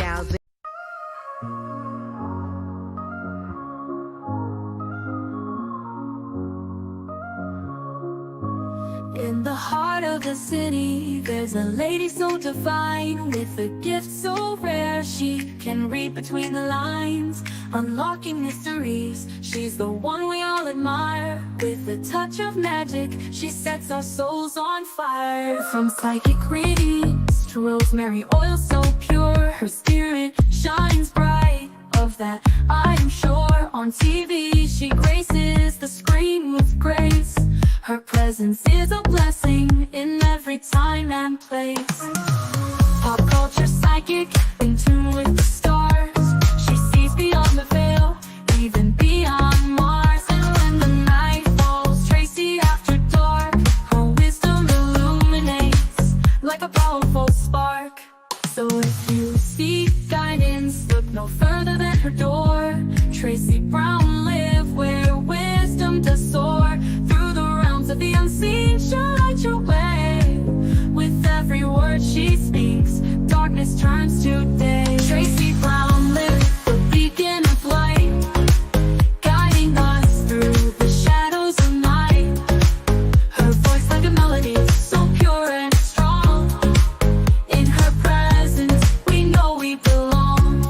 gals. In the heart of the city, there's a lady so divine, with a gift so rare she can read between the lines, unlocking mysteries. She's the one we all admire. With a touch of magic, she sets our souls on fire. From psychic readings to rosemary oil so pure, her spirit shines bright. Of that I am sure. On TV she graces the screen with grace. Her presence is a blessing in every time and place. Pop culture psychic, in tune with the stars. She sees beyond the veil, even beyond Mars. And when the night falls, Tracy after dark, her wisdom illuminates like a powerful spark. So if you seek guidance, look no further than her door. Tracy Brown live where wisdom does soar. Through the realms of the unseen, she'll light your way. With every word she speaks, darkness turns to day. Tracy Brown live, the beacon of light, guiding us through the shadows of night. Her voice like a melody, so pure and strong. In her presence, we know we belong.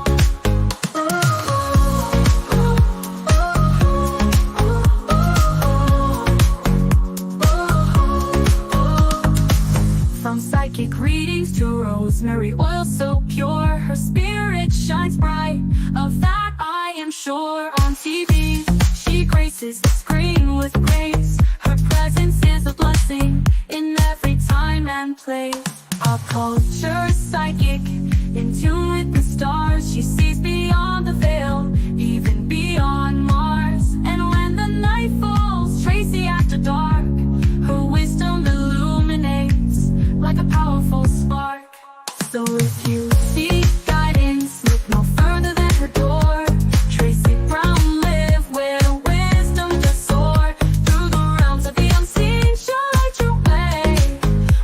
From psychic readings to rosemary oil so pure, her spirit shines bright. Of that I am sure. On TV, she graces the screen with grace. Her presence is a blessing in every time and place. Pop culture psychic, in tune with the stars. She sees beyond the veil, even beyond Mars. And when the night falls, Tracy after dark, her wisdom illuminates like a powerful spark. So if you seek guidance, look no further than her door. Tracy Brown live where wisdom does soar. Through the realms of the unseen, she'll light your way.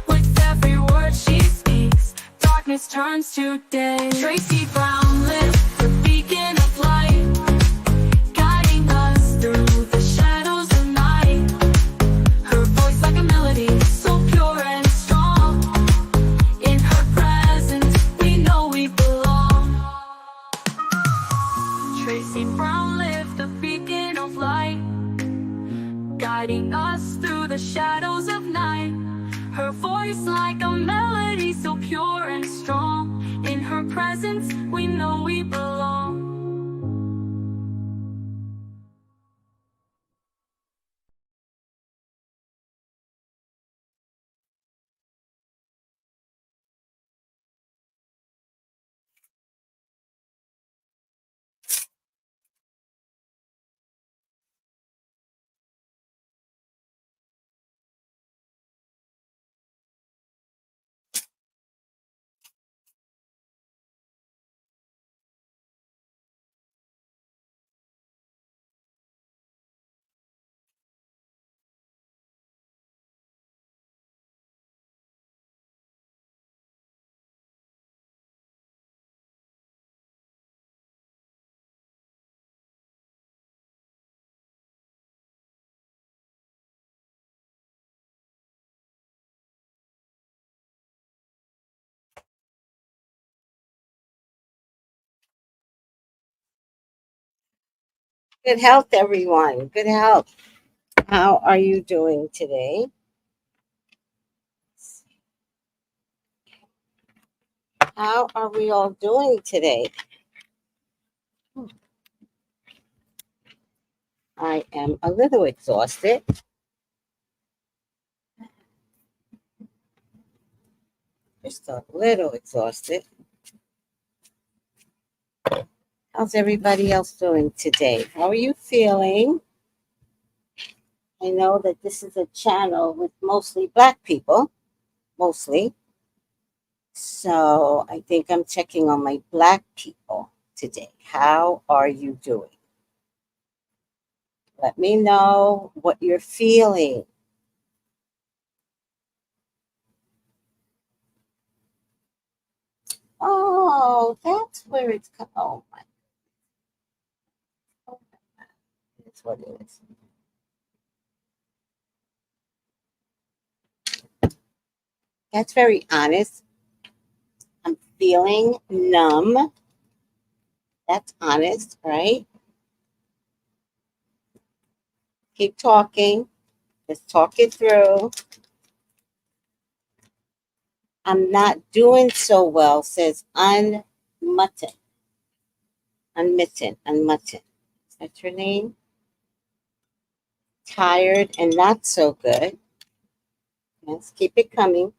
With every word she speaks, darkness turns to day. Tracy Brown live, the beacon of light, guiding us through the shadows of night. Her voice like a melody, so pure and strong. In her presence, we know we belong. Tracy Brown live, the beacon of light, guiding us through the shadows of night. Her voice like a melody, so pure and strong. In her presence, we know we belong. Good health, everyone. Good health. How are you doing today? How are we all doing today? I am a little exhausted. Just a little exhausted. How's everybody else doing today? How are you feeling? I know that this is a channel with mostly Black people, mostly. So I think I'm checking on my Black people today. How are you doing? Let me know what you're feeling. Oh, that's whether it's oh my, it's what it is. That's very honest. I'm feeling numb. That's honest, right? Keep talking. Let's talk it through. I'm not doing so well, says Unmutton. Unmutton. Is that your name? Tired and not so good. Yes, keep it coming.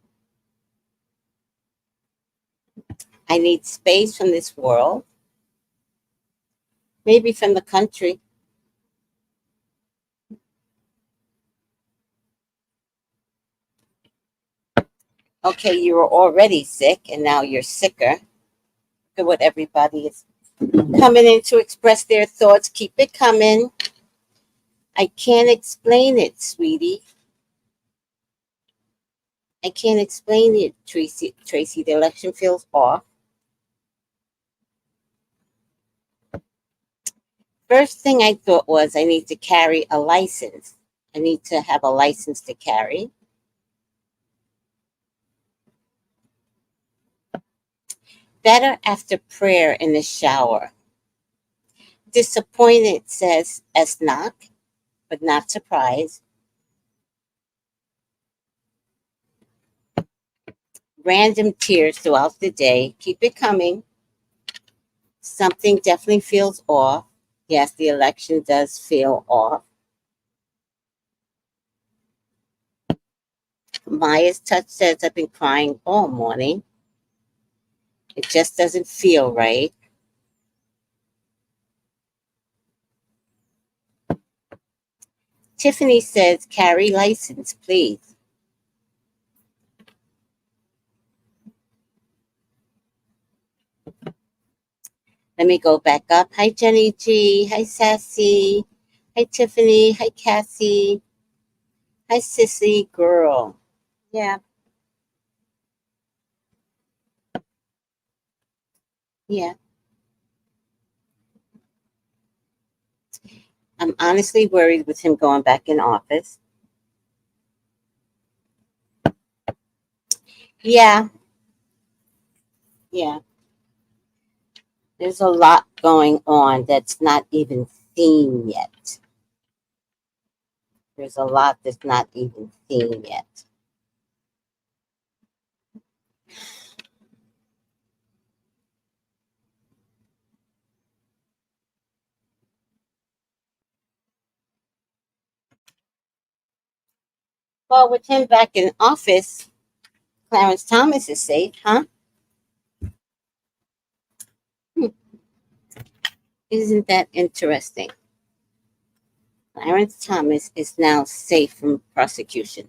I need space from this world. Maybe from the country. Okay, you were already sick and now you're sicker. Look at what everybody is coming in to express their thoughts. Keep it coming. I can't explain it, sweetie. I can't explain it, Tracy. Tracy, the election feels off. First thing I thought was I need to carry a license. I need to have a license to carry. Better after prayer in the shower. Disappointed, says Esnok, but not surprised. Random tears throughout the day. Keep it coming. Something definitely feels off. Yes, the election does feel off. Maya's touch says I've been crying all morning. It just doesn't feel right. Tiffany says carry license, please. Let me go back up. Hi, Jenny G. Hi, Sassy. Hi, Tiffany. Hi, Cassie. Hi, Sissy girl. Yeah. Yeah. I'm honestly worried with him going back in office. Yeah. Yeah. There's a lot going on that's not even seen yet. There's a lot that's not even seen yet. Well, with him back in office, Clarence Thomas is safe, huh? Hmm. Isn't that interesting? Clarence Thomas is now safe from prosecution.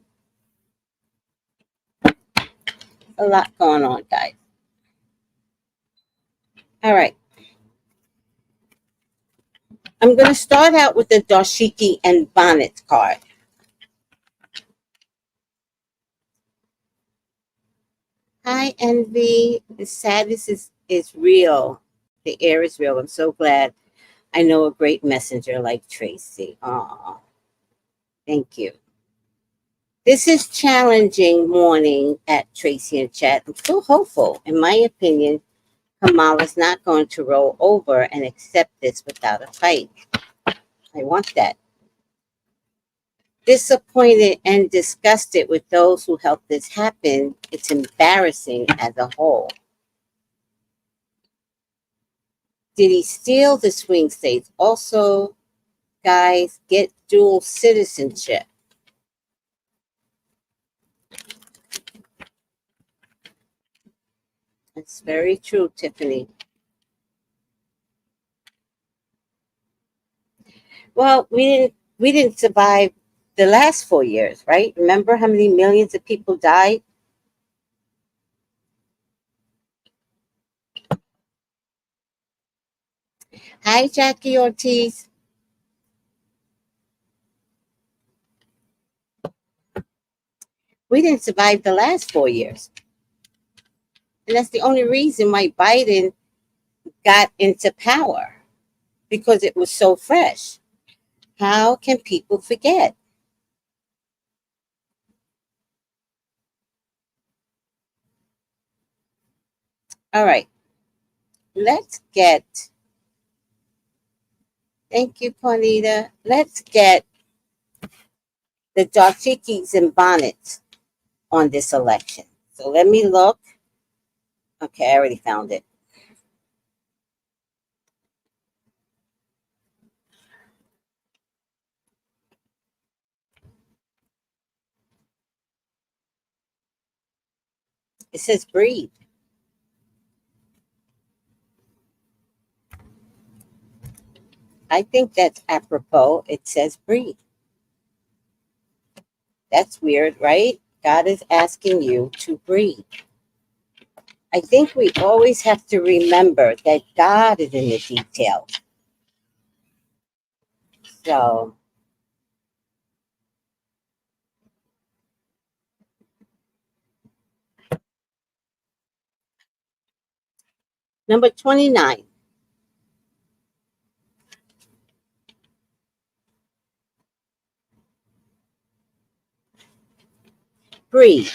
A lot going on, guys. All right. I'm going to start out with the dashiki and bonnet card. Hi, Envy. The sadness is real. The air is real. I'm so glad I know a great messenger like Tracy. Aw, thank you. This is challenging morning at Tracy and Chat. I'm still hopeful. In my opinion, Kamala's not going to roll over and accept this without a fight. I want that. Disappointed and disgusted with those who helped this happen. It's embarrassing as a whole. Did he steal the swing states? Also, guys, get dual citizenship. That's very true, Tiffany. Well, we didn't survive the last 4 years, right? Remember how many millions of people died? Hi, Jackie Ortiz. We didn't survive the last 4 years. And that's the only reason why Biden got into power because it was so fresh. How can people forget? All right, let's get, thank you, Juanita. Let's get the dashikis and bonnets on this election. So let me look. Okay, I already found it. It says breathe. I think that's apropos. It says breathe. That's weird, right? God is asking you to breathe. I think we always have to remember that God is in the details. So, number 29, breathe.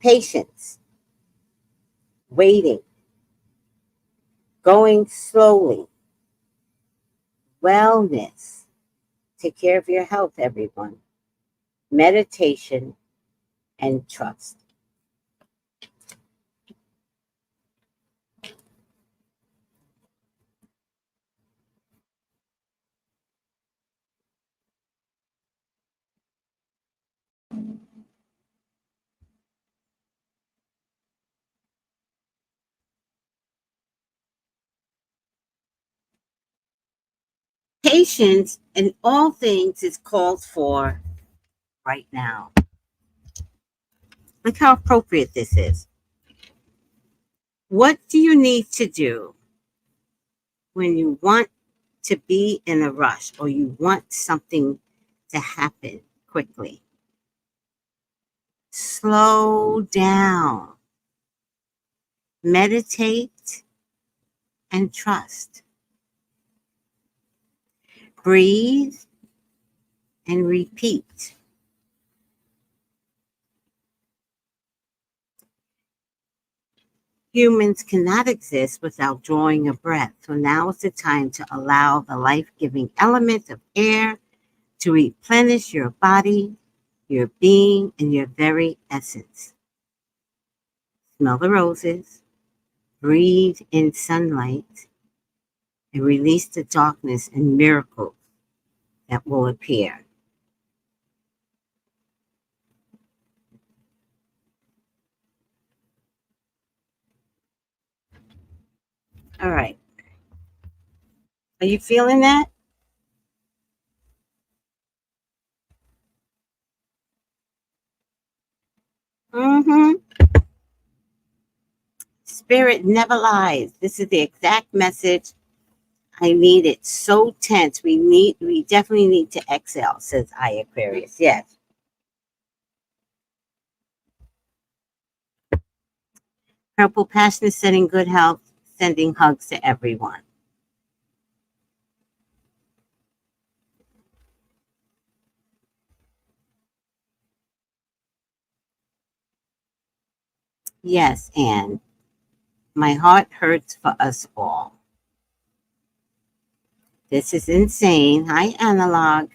Patience, waiting, going slowly, wellness. Take care of your health, everyone. Meditation and trust. Patience in all things is called for right now. Look how appropriate this is. What do you need to do when you want to be in a rush or you want something to happen quickly? Slow down, meditate, and trust. Breathe and repeat. Humans cannot exist without drawing a breath. So now is the time to allow the life giving element of air to replenish your body, your being, and your very essence. Smell the roses, breathe in sunlight, and release the darkness and miracles that will appear. All right. Are you feeling that? Mm-hmm. Spirit never lies. This is the exact message I need. It so tense. We definitely need to exhale, says I Aquarius. Yes. Purple passion is sending good health, sending hugs to everyone. Yes, and my heart hurts for us all. This is insane. Hi, Analog.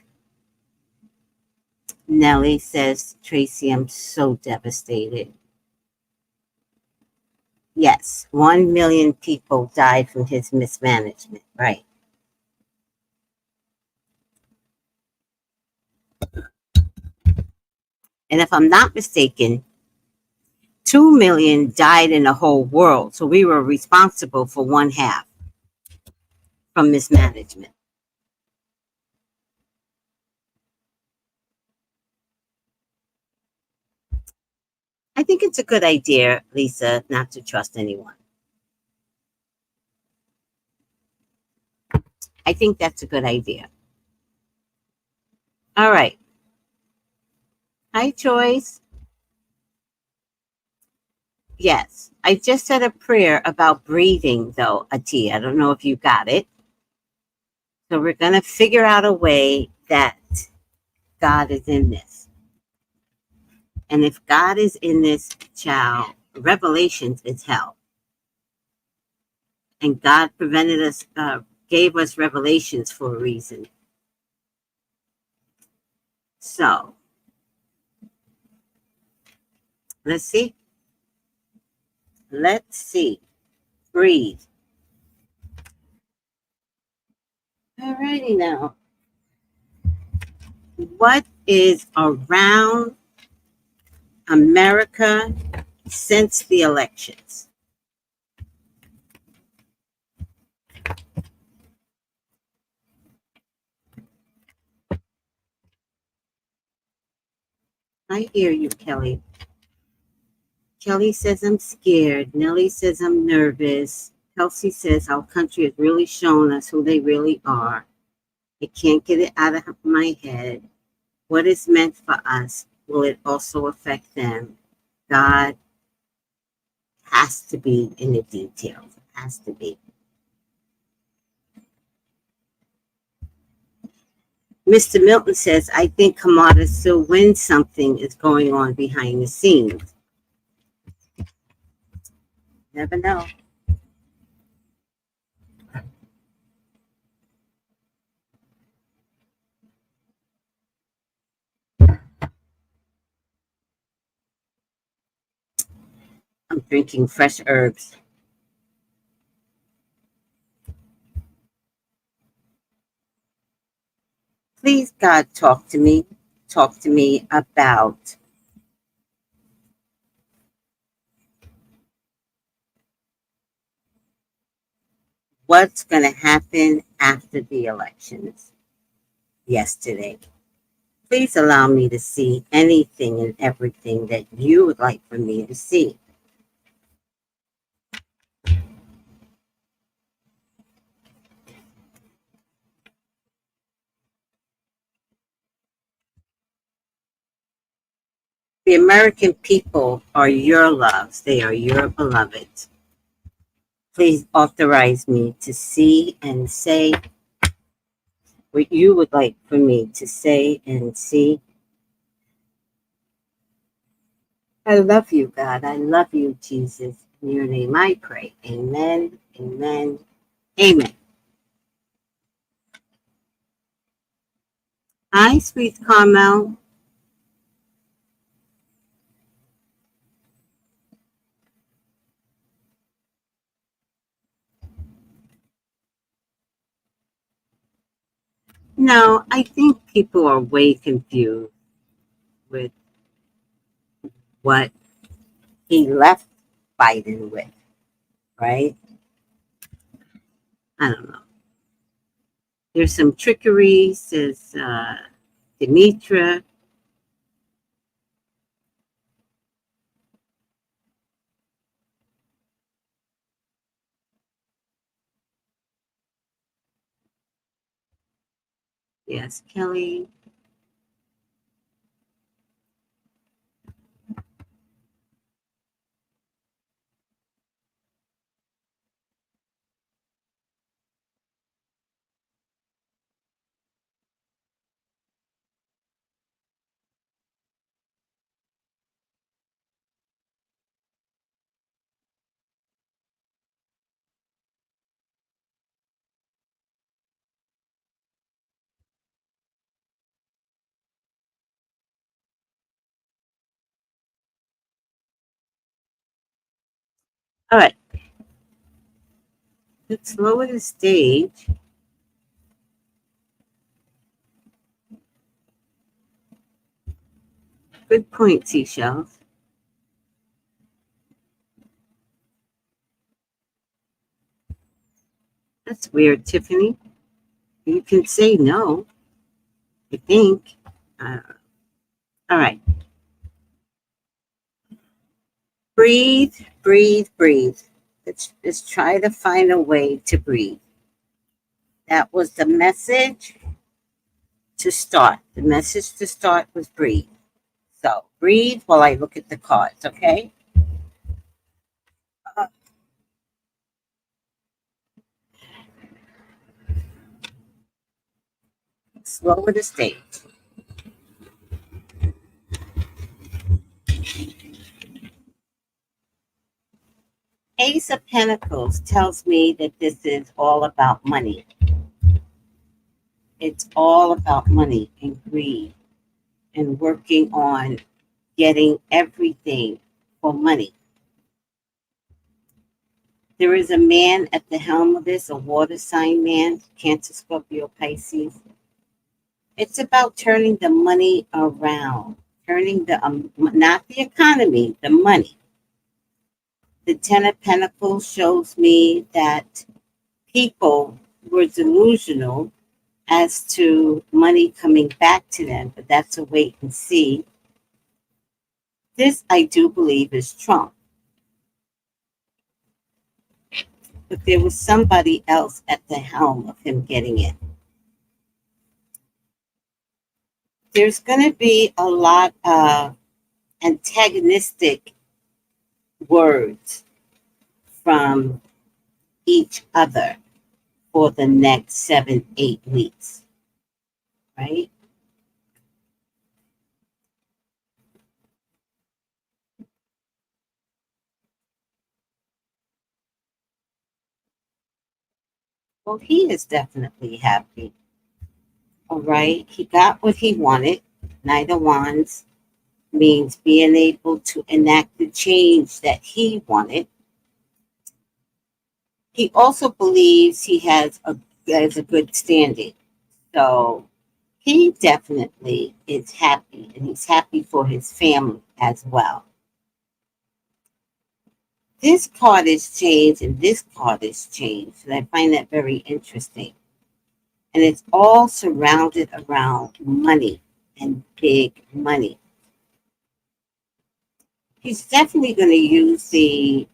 Nellie says, Tracy, I'm so devastated. Yes, 1 million people died from his mismanagement, right? And if I'm not mistaken, 2 million died in the whole world. So we were responsible for one half from mismanagement. I think it's a good idea, Lisa, not to trust anyone. I think that's a good idea. All right. Hi, Choice. Yes, I just said a prayer about breathing, though, Ati. I don't know if you got it. So we're going to figure out a way that God is in this. And if God is in this, child, Revelations is hell. And God prevented us, gave us revelations for a reason. So, let's see. Let's see. Breathe. Alrighty now. What is around America since the elections? I hear you, Kelly. Kelly says I'm scared. Nellie says I'm nervous. Kelsey says our country has really shown us who they really are. I can't get it out of my head. What is meant for us, will it also affect them? God has to be in the details. Has to be. Mr. Milton says, I think Kamala still wins. Something is going on behind the scenes. Never know. I'm drinking fresh herbs. Please, God, talk to me. Talk to me about what's going to happen after the elections yesterday. Please allow me to see anything and everything that you would like for me to see. The American people are your loves. They are your beloved. Please authorize me to see and say what you would like for me to say and see. I love you, God. I love you, Jesus. In your name I pray. Amen, amen, amen. Hi, sweet Carmel. No, I think people are way confused with what he left Biden with, right? I don't know. There's some trickery, says Demetra. Yes, Kelly. All right. Let's lower the stage. Good point, Seashells. That's weird, Tiffany. You can say no, I think. All right. Breathe, breathe, breathe. Let's try to find a way to breathe. That was the message to start. The message to start was breathe. So breathe while I look at the cards, okay? Slower the stage. Ace of Pentacles tells me that this is all about money. It's all about money and greed and working on getting everything for money. There is a man at the helm of this, a water sign man, Cancer, Scorpio, Pisces. It's about turning the money around, turning the, not the economy, the money. The Ten of Pentacles shows me that people were delusional as to money coming back to them, but that's a wait and see. This, I do believe, is Trump. But there was somebody else at the helm of him getting it. There's going to be a lot of antagonistic words from each other for the next 7-8 weeks, right? Well, he is definitely happy. All right. He got what he wanted. Knight of Wands means being able to enact the change that he wanted. He also believes he has a good standing. So he definitely is happy, and he's happy for his family as well. This card is changed, and this card is changed, and I find that very interesting. And it's all surrounded around money and big money. He's definitely going to use the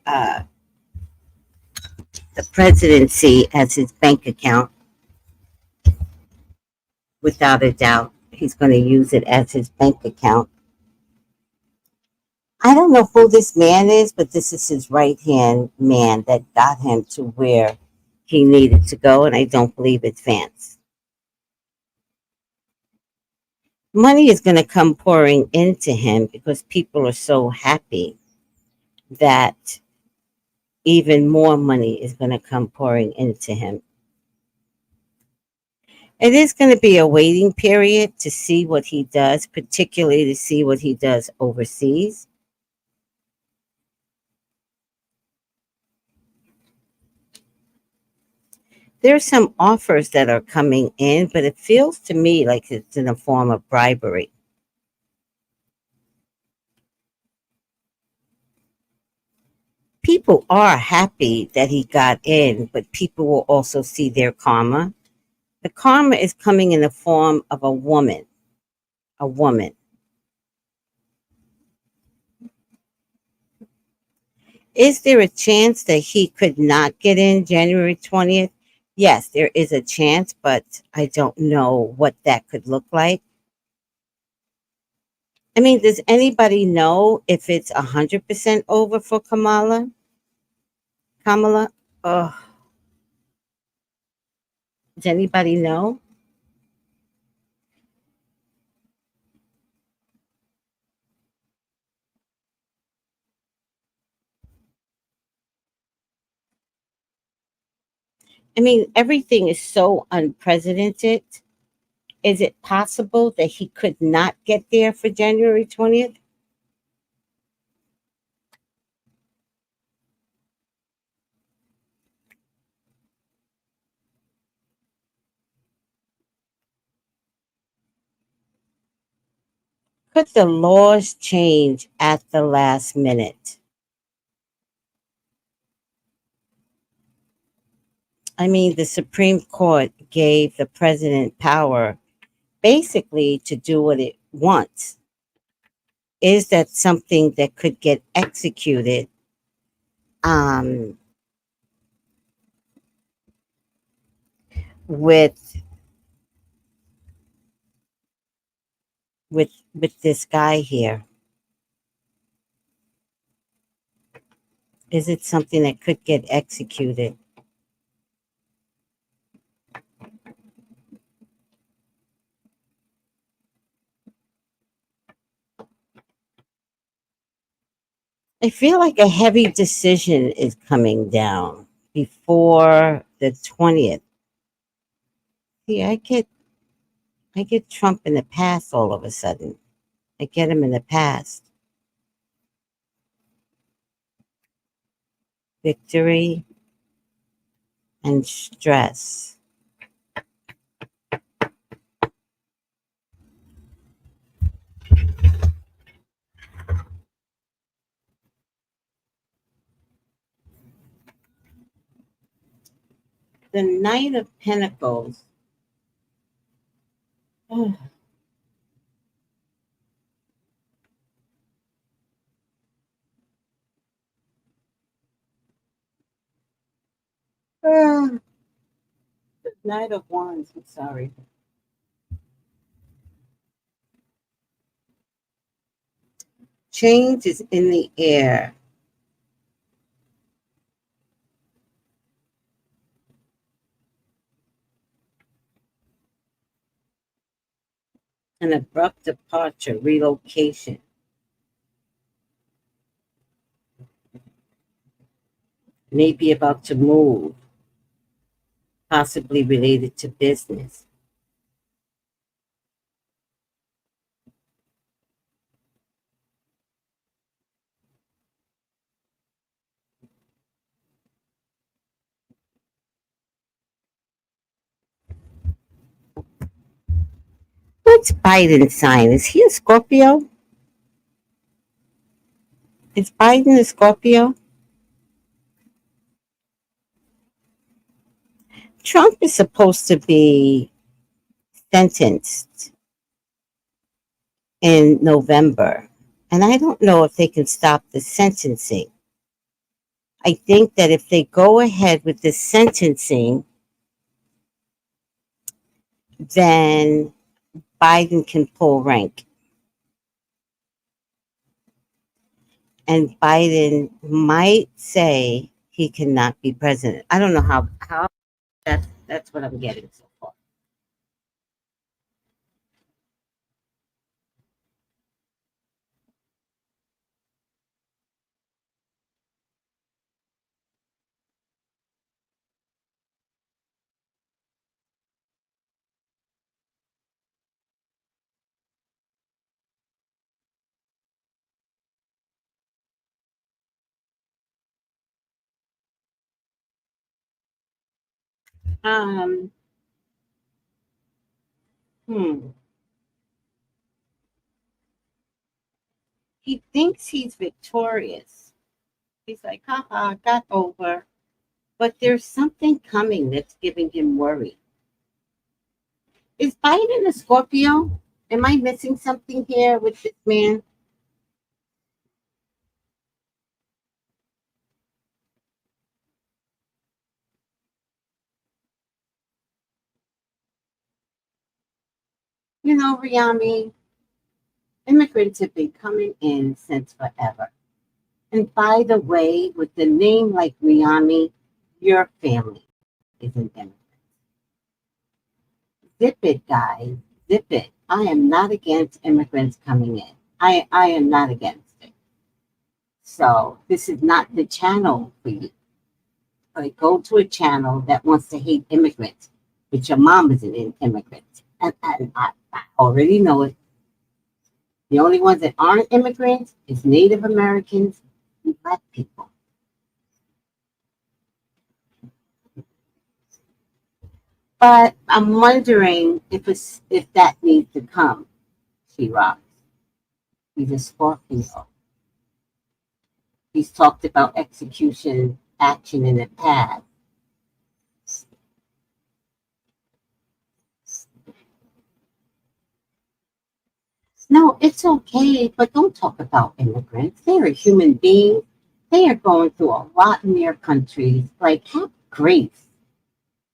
presidency as his bank account, without a doubt. He's going to use it as his bank account. I don't know who this man is, but this is his right hand man that got him to where he needed to go, and I don't believe it's Vance. Money is going to come pouring into him because people are so happy that even more money is going to come pouring into him. It is going to be a waiting period to see what he does, particularly to see what he does overseas. There's some offers that are coming in, but it feels to me like it's in a form of bribery. People are happy that he got in, but people will also see their karma. The karma is coming in the form of a woman. A woman. Is there a chance that he could not get in January 20th? Yes, there is a chance, but I don't know what that could look like. I mean, does anybody know if it's 100% over for Kamala? Kamala? Oh, does anybody know? I mean, everything is so unprecedented. Is it possible that he could not get there for January 20th? Could the laws change at the last minute? I mean, the Supreme Court gave the president power basically to do what it wants. Is that something that could get executed um, with with this guy here? Is it something that could get executed? I feel like a heavy decision is coming down before the 20th. See, I get Trump in the past all of a sudden. I get him in the past. Victory and stress. The Knight of Pentacles. The Knight of Wands, I'm sorry. Change is in the air. An abrupt departure, relocation. Maybe about to move, possibly related to business. What's Biden's sign? Is he a Scorpio? Is Biden a Scorpio? Trump is supposed to be sentenced in November, and I don't know if they can stop the sentencing. I think that if they go ahead with the sentencing, then Biden can pull rank. And Biden might say he cannot be president. I don't know how that's what I'm getting so far. Um, hmm. He thinks he's victorious. He's like, haha, got over. But there's something coming that's giving him worry. Is Biden a Scorpio? Am I missing something here with this man? You know, Riami, immigrants have been coming in since forever. And by the way, with the name like Riami, your family is an immigrant. Zip it, guys. Zip it. I am not against immigrants coming in. I am not against it. So this is not the channel for you. Like, go to a channel that wants to hate immigrants, but your mom is an immigrant. And I already know it. The only ones that aren't immigrants is Native Americans and Black people. But I'm wondering if that needs to come. She rocks. He's a Scorpio. He's talked about execution action in the past. No, it's okay, but don't talk about immigrants. They're a human being. They are going through a lot in their countries. Like, have grace.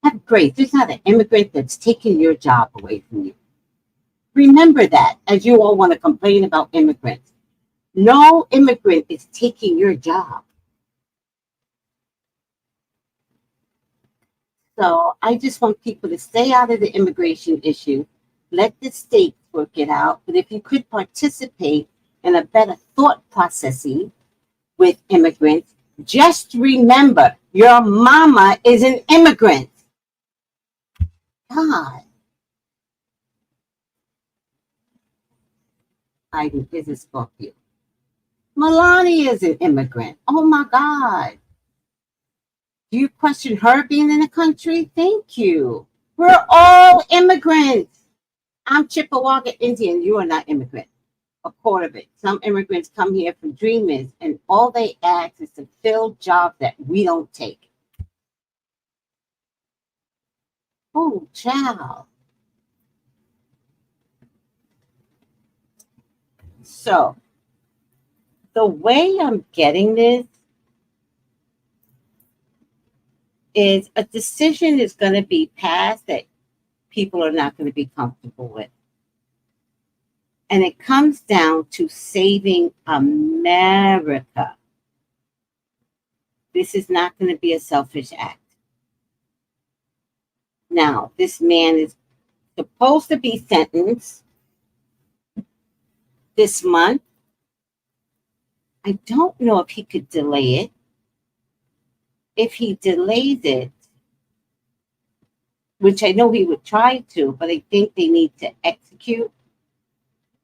Have grace. There's not an immigrant that's taking your job away from you. Remember that as you all want to complain about immigrants. No immigrant is taking your job. So I just want people to stay out of the immigration issue. Let the states work it out. But if you could participate in a better thought processing with immigrants, just remember your mama is an immigrant. God. Biden is a Scorpio. Melania is an immigrant. Oh my God. Do you question her being in the country? Thank you. We're all immigrants. I'm Chippewa Indian. You are not immigrant. A quarter of it. Some immigrants come here for dreamers, and all they ask is to fill jobs that we don't take. Oh, child. So, the way I'm getting this is a decision is going to be passed that people are not going to be comfortable with. And it comes down to saving America. This is not going to be a selfish act. Now, this man is supposed to be sentenced this month. I don't know if he could delay it. If he delays it, which I know he would try to, but I think they need to execute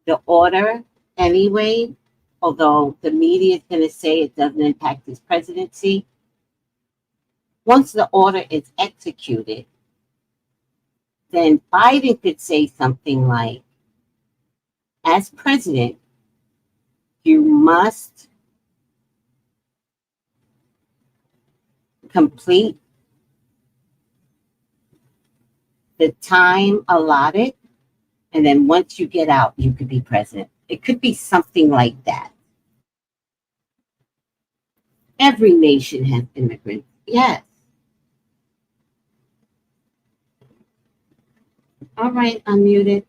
the order anyway, although the media is going to say it doesn't impact his presidency. Once the order is executed, then Biden could say something like, as president, you must complete the time allotted, and then once you get out, you could be president. It could be something like that. Every nation has immigrants. Yes. All right, unmuted.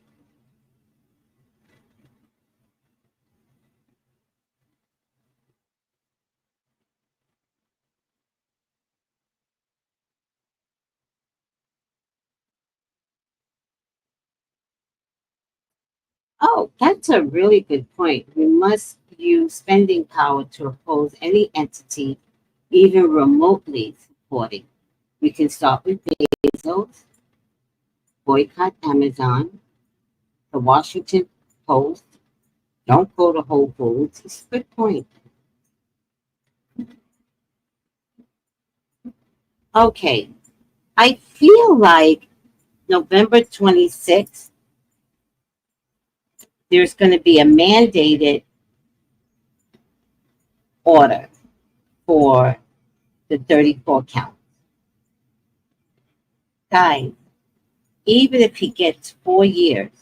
Oh, that's a really good point. We must use spending power to oppose any entity, even remotely supporting. We can start with Bezos, boycott Amazon, the Washington Post. Don't go to Whole Foods. It's a good point. Okay, I feel like November 26th, there's going to be a mandated order for the 34 count. Guys, even if he gets 4 years,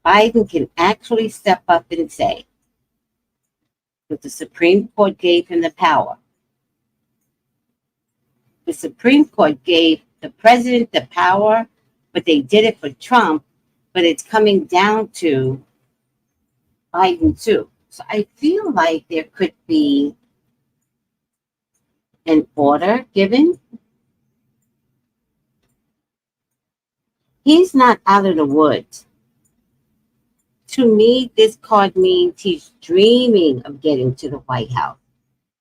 Biden can actually step up and say that the Supreme Court gave him the power. The Supreme Court gave the president the power, but they did it for Trump, but it's coming down to Biden too. So I feel like there could be an order given. He's not out of the woods. To me, this card means he's dreaming of getting to the White House.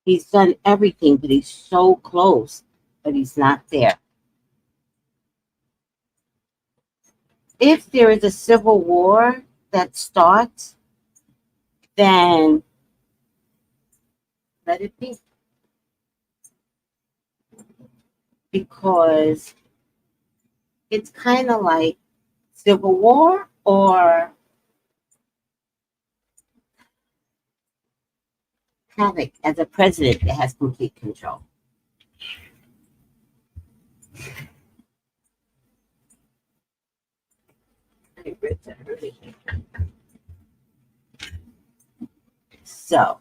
He's done everything, but he's so close, but he's not there. If there is a civil war that starts, then let it be. Because it's kind of like civil war or havoc as a president that has complete control. So,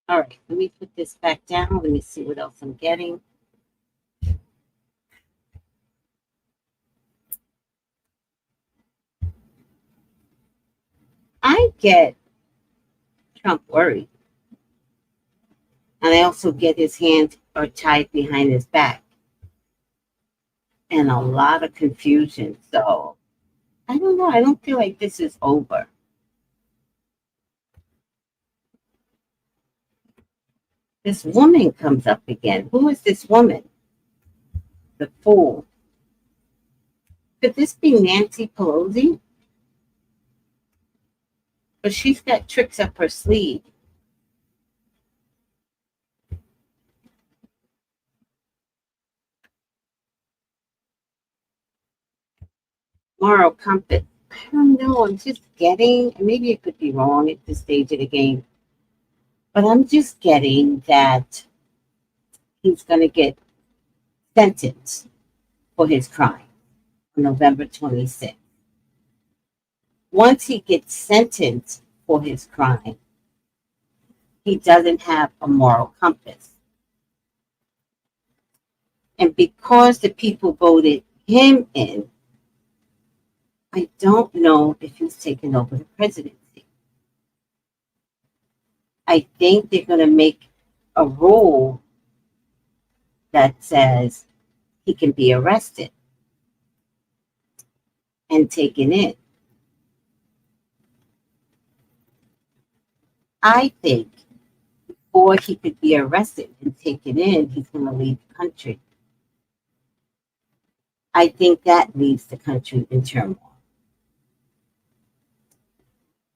all right, let me put this back down. Let me see what else I'm getting. get Trump worried. And I also get his hands are tied behind his back. And a lot of confusion. So I don't know. I don't feel like this is over. This woman comes up again. Who is this woman? The fool. Could this be Nancy Pelosi? But she's got tricks up her sleeve. Moral compass. I don't know. I'm just getting, maybe it could be wrong at this stage of the game, but I'm just getting that he's going to get sentenced for his crime on November 26th. Once he gets sentenced for his crime, he doesn't have a moral compass. And because the people voted him in, I don't know if he's taken over the presidency. I think they're going to make a rule that says he can be arrested and taken in. I think before he could be arrested and taken in, he's going to leave the country. I think that leaves the country in turmoil.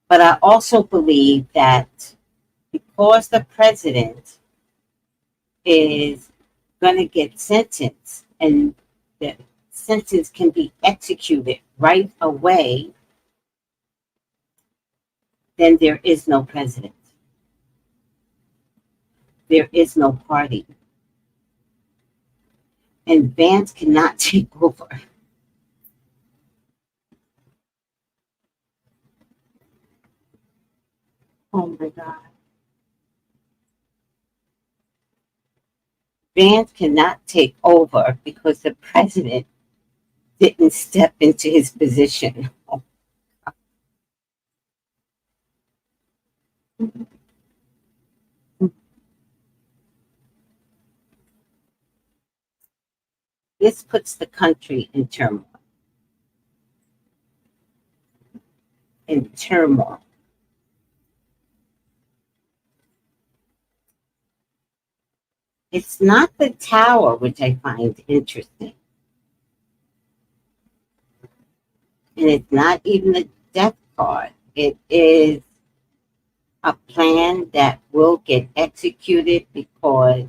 But I also believe that because the president is going to get sentenced and the sentence can be executed right away, then there is no president. There is no party. And Vance cannot take over. Oh my God. Vance cannot take over because the president didn't step into his position. This puts the country in turmoil. In turmoil. It's not the tower, which I find interesting. And it's not even the death card. It is a plan that will get executed because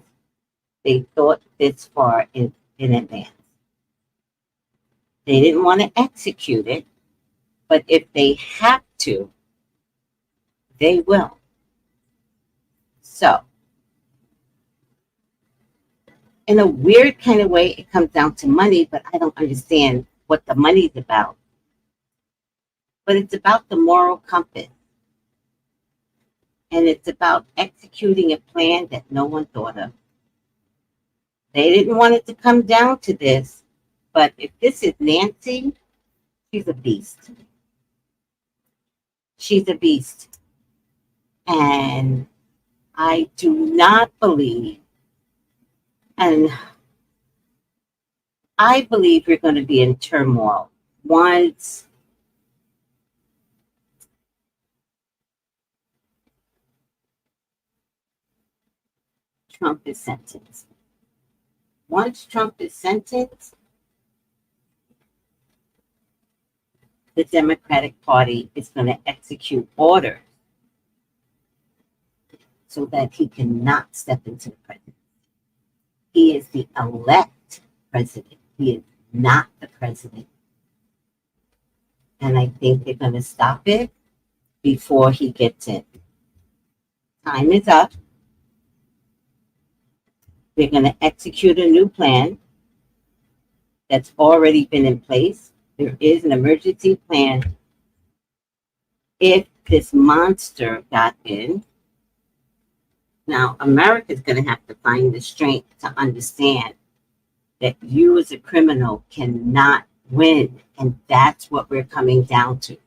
they thought this far in advance. They didn't want to execute it, but if they have to, they will. So, in a weird kind of way, it comes down to money, but I don't understand what the money's about. But it's about the moral compass. And it's about executing a plan that no one thought of. They didn't want it to come down to this, but if this is Nancy, she's a beast. She's a beast. And I do not believe, and I believe we're going to be in turmoil once Trump is sentenced. Once Trump is sentenced, the Democratic Party is going to execute orders so that he cannot step into the presidency. He is the elect president. He is not the president. And I think they're going to stop it before he gets in. Time is up. They're going to execute a new plan that's already been in place. There is an emergency plan if this monster got in. Now, America's going to have to find the strength to understand that you as a criminal cannot win. And that's what we're coming down to.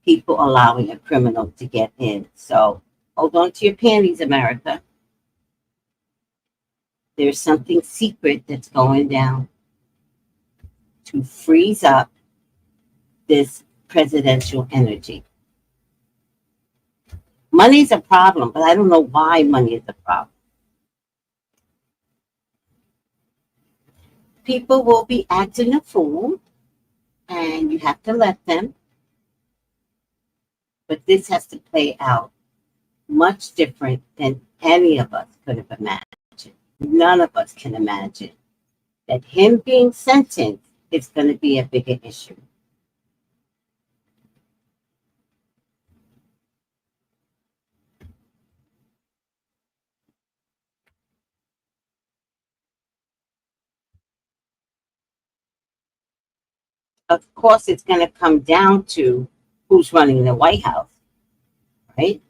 people allowing a criminal to get in. So hold on to your panties, America. There's something secret that's going down to freeze up this presidential energy. Money's a problem, but I don't know why money is a problem. People will be acting a fool, and you have to let them. But this has to play out much different than any of us could have imagined. None of us can imagine that him being sentenced is going to be a bigger issue. Of course, it's going to come down to who's running the White House, right?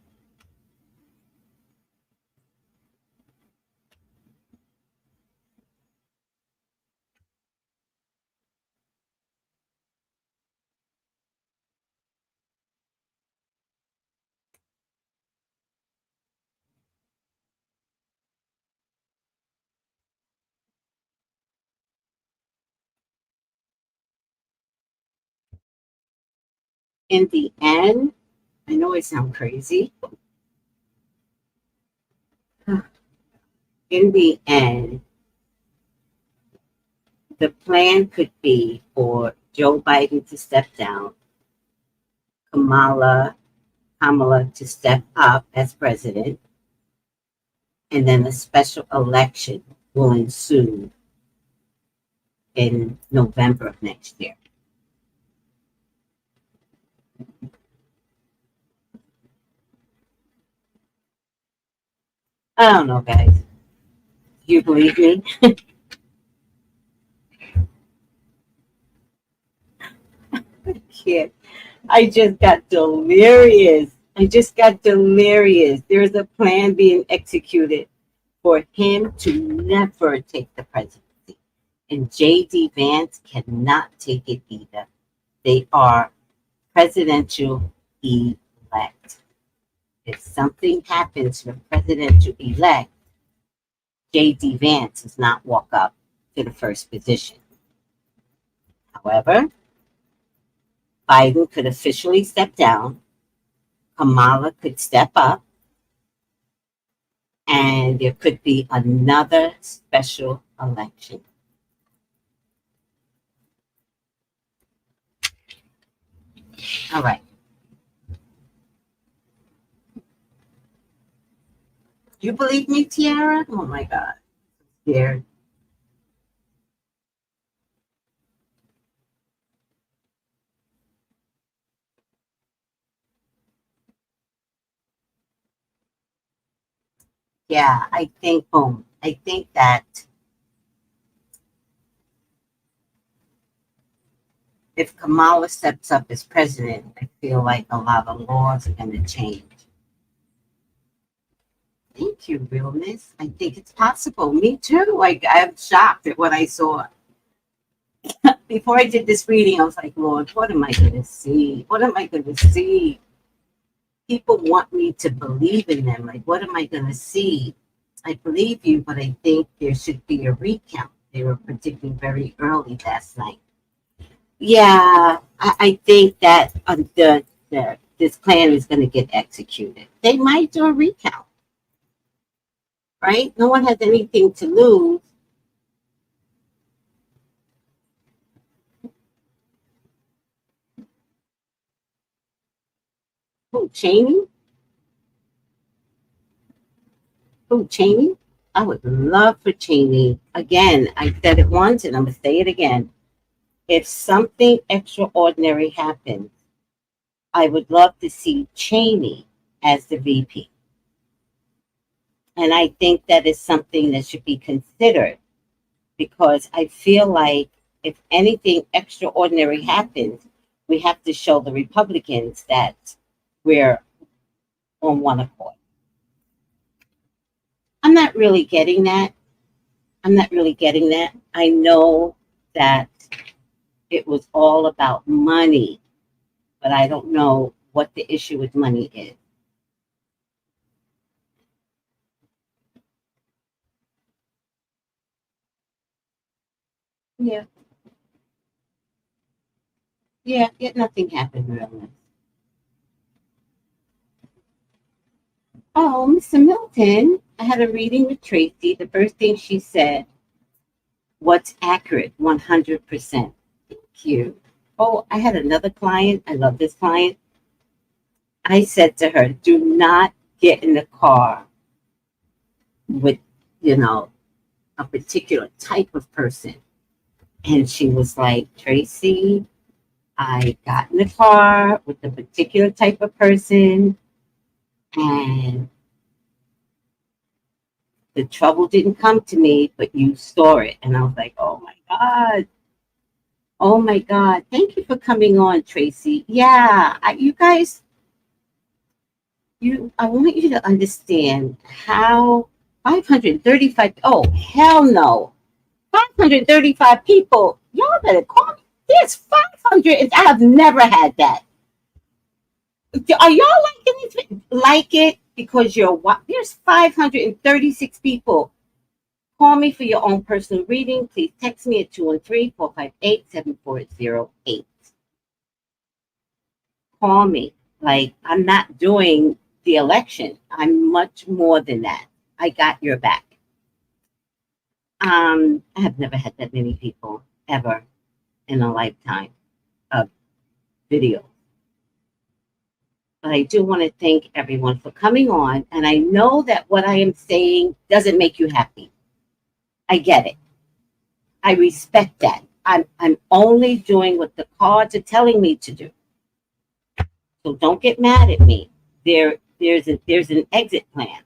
In the end, I know I sound crazy. In the end, the plan could be for Joe Biden to step down, Kamala to step up as president, and then a special election will ensue in November of next year. I don't know, guys. Do you believe me? I can't. I just got delirious. There's a plan being executed for him to never take the presidency. And J.D. Vance cannot take it either. They are presidential elect. If something happens to the presidential elect, J.D. Vance does not walk up to the first position. However, Biden could officially step down, Kamala could step up, and there could be another special election. All right. You believe me, Tiara? Oh my God. I'm scared. Yeah, I think that if Kamala steps up as president, I feel like a lot of laws are going to change. Thank you, realness. I think it's possible. Me too. Like, I'm shocked at what I saw. Before I did this reading, I was like, Lord, what am I going to see? What am I going to see? People want me to believe in them. Like, what am I going to see? I believe you, but I think there should be a recount. They were predicting very early last night. Yeah, I think that this plan is going to get executed. They might do a recount, right? No one has anything to lose. Who, Cheney? Who, Cheney? I would love for Cheney. Again, I said it once and I'm going to say it again. If something extraordinary happens, I would love to see Cheney as the VP. And I think that is something that should be considered because I feel like if anything extraordinary happens, we have to show the Republicans that we're on one accord. I'm not really getting that. I know that it was all about money, but I don't know what the issue with money is. Yeah, yeah, yet nothing happened really. Oh, Mr. Milton, I had a reading with Tracy. The first thing she said, what's accurate? 100%. Thank you. Oh, I had another client. I love this client. I said to her, do not get in the car with, you know, a particular type of person. And she was like, Tracy, I got in the car with a particular type of person and the trouble didn't come to me, but you saw it. And I was like, oh my God. Oh my God. Thank you for coming on, Tracy. Yeah, you guys, I want you to understand how 535, oh, hell no. 535 people. Y'all better call me. There's 500. I have never had that. Are y'all liking it? Like it because you're what? There's 536 people. Call me for your own personal reading. Please text me at 213-458-7408. Call me. Like, I'm not doing the election. I'm much more than that. I got your back. I have never had that many people ever in a lifetime of video. But I do want to thank everyone for coming on. And I know that what I am saying doesn't make you happy. I get it. I respect that. I'm only doing what the cards are telling me to do. So don't get mad at me. There's an exit plan.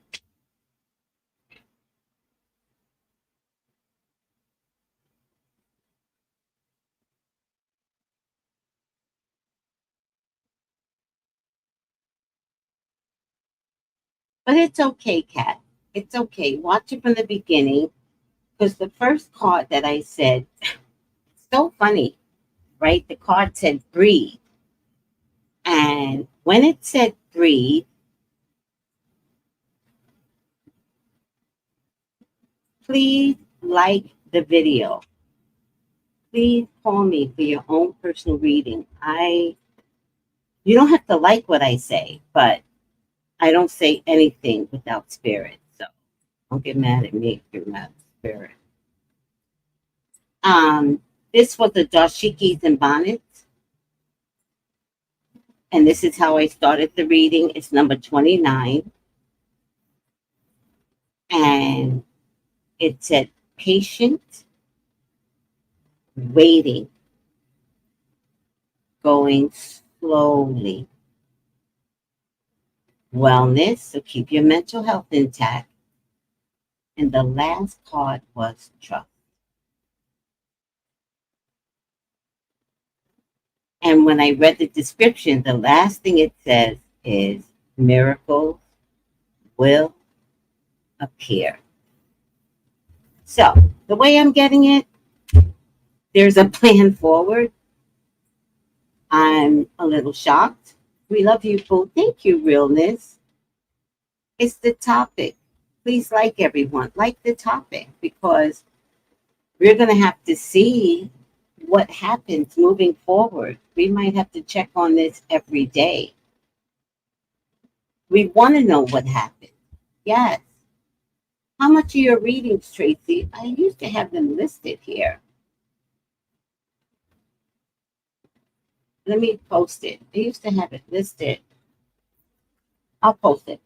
But it's okay, Kat. It's okay. Watch it from the beginning. Because the first card that I said, so funny, right? The card said breathe. And when it said breathe, please like the video. Please call me for your own personal reading. You don't have to like what I say, but I don't say anything without spirit. So don't get mad at me if you're mad at spirit. Um, this was the dashikis and bonnets, and this is how I started the reading. It's number 29, and it said patient, waiting, going slowly. Wellness, so keep your mental health intact. And the last card was trust. And when I read the description, the last thing it says is miracles will appear. So the way I'm getting it, there's a plan forward. I'm a little shocked. We love you, Boo. Thank you, realness. It's the topic. Please like everyone. Like the topic because we're going to have to see what happens moving forward. We might have to check on this every day. We want to know what happened. Yes. How much are your readings, Tracy? I used to have them listed here. Let me post it. I used to have it listed. I'll post it.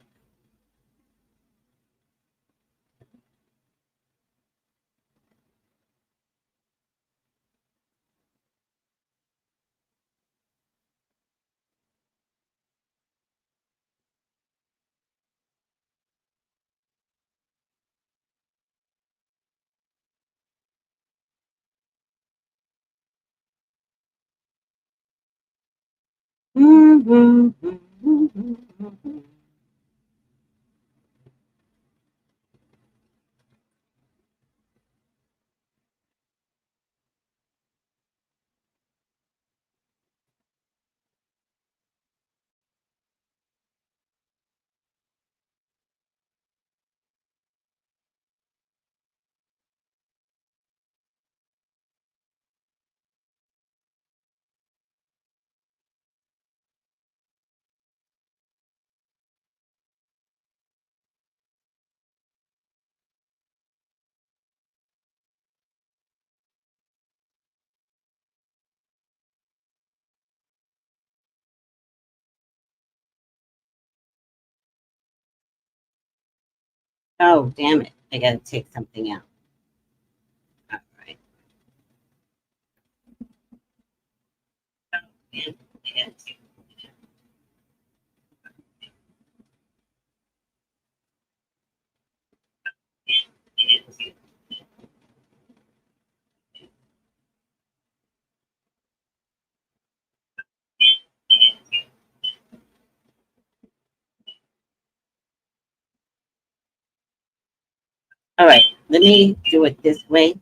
Oh, damn it. I got to take something out. All right. Man, I gotta take- All right. Let me do it this way.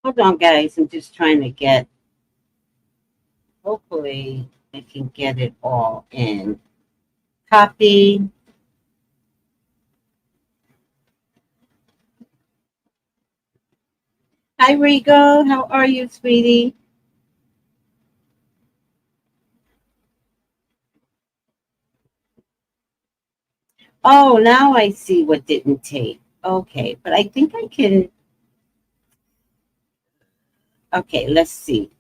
Hold on, guys. I'm just trying to get, hopefully, I can get it all in. Copy. Hi, Rigo. How are you, sweetie? Oh, now I see what didn't take. Okay, but I think I can. Okay, let's see.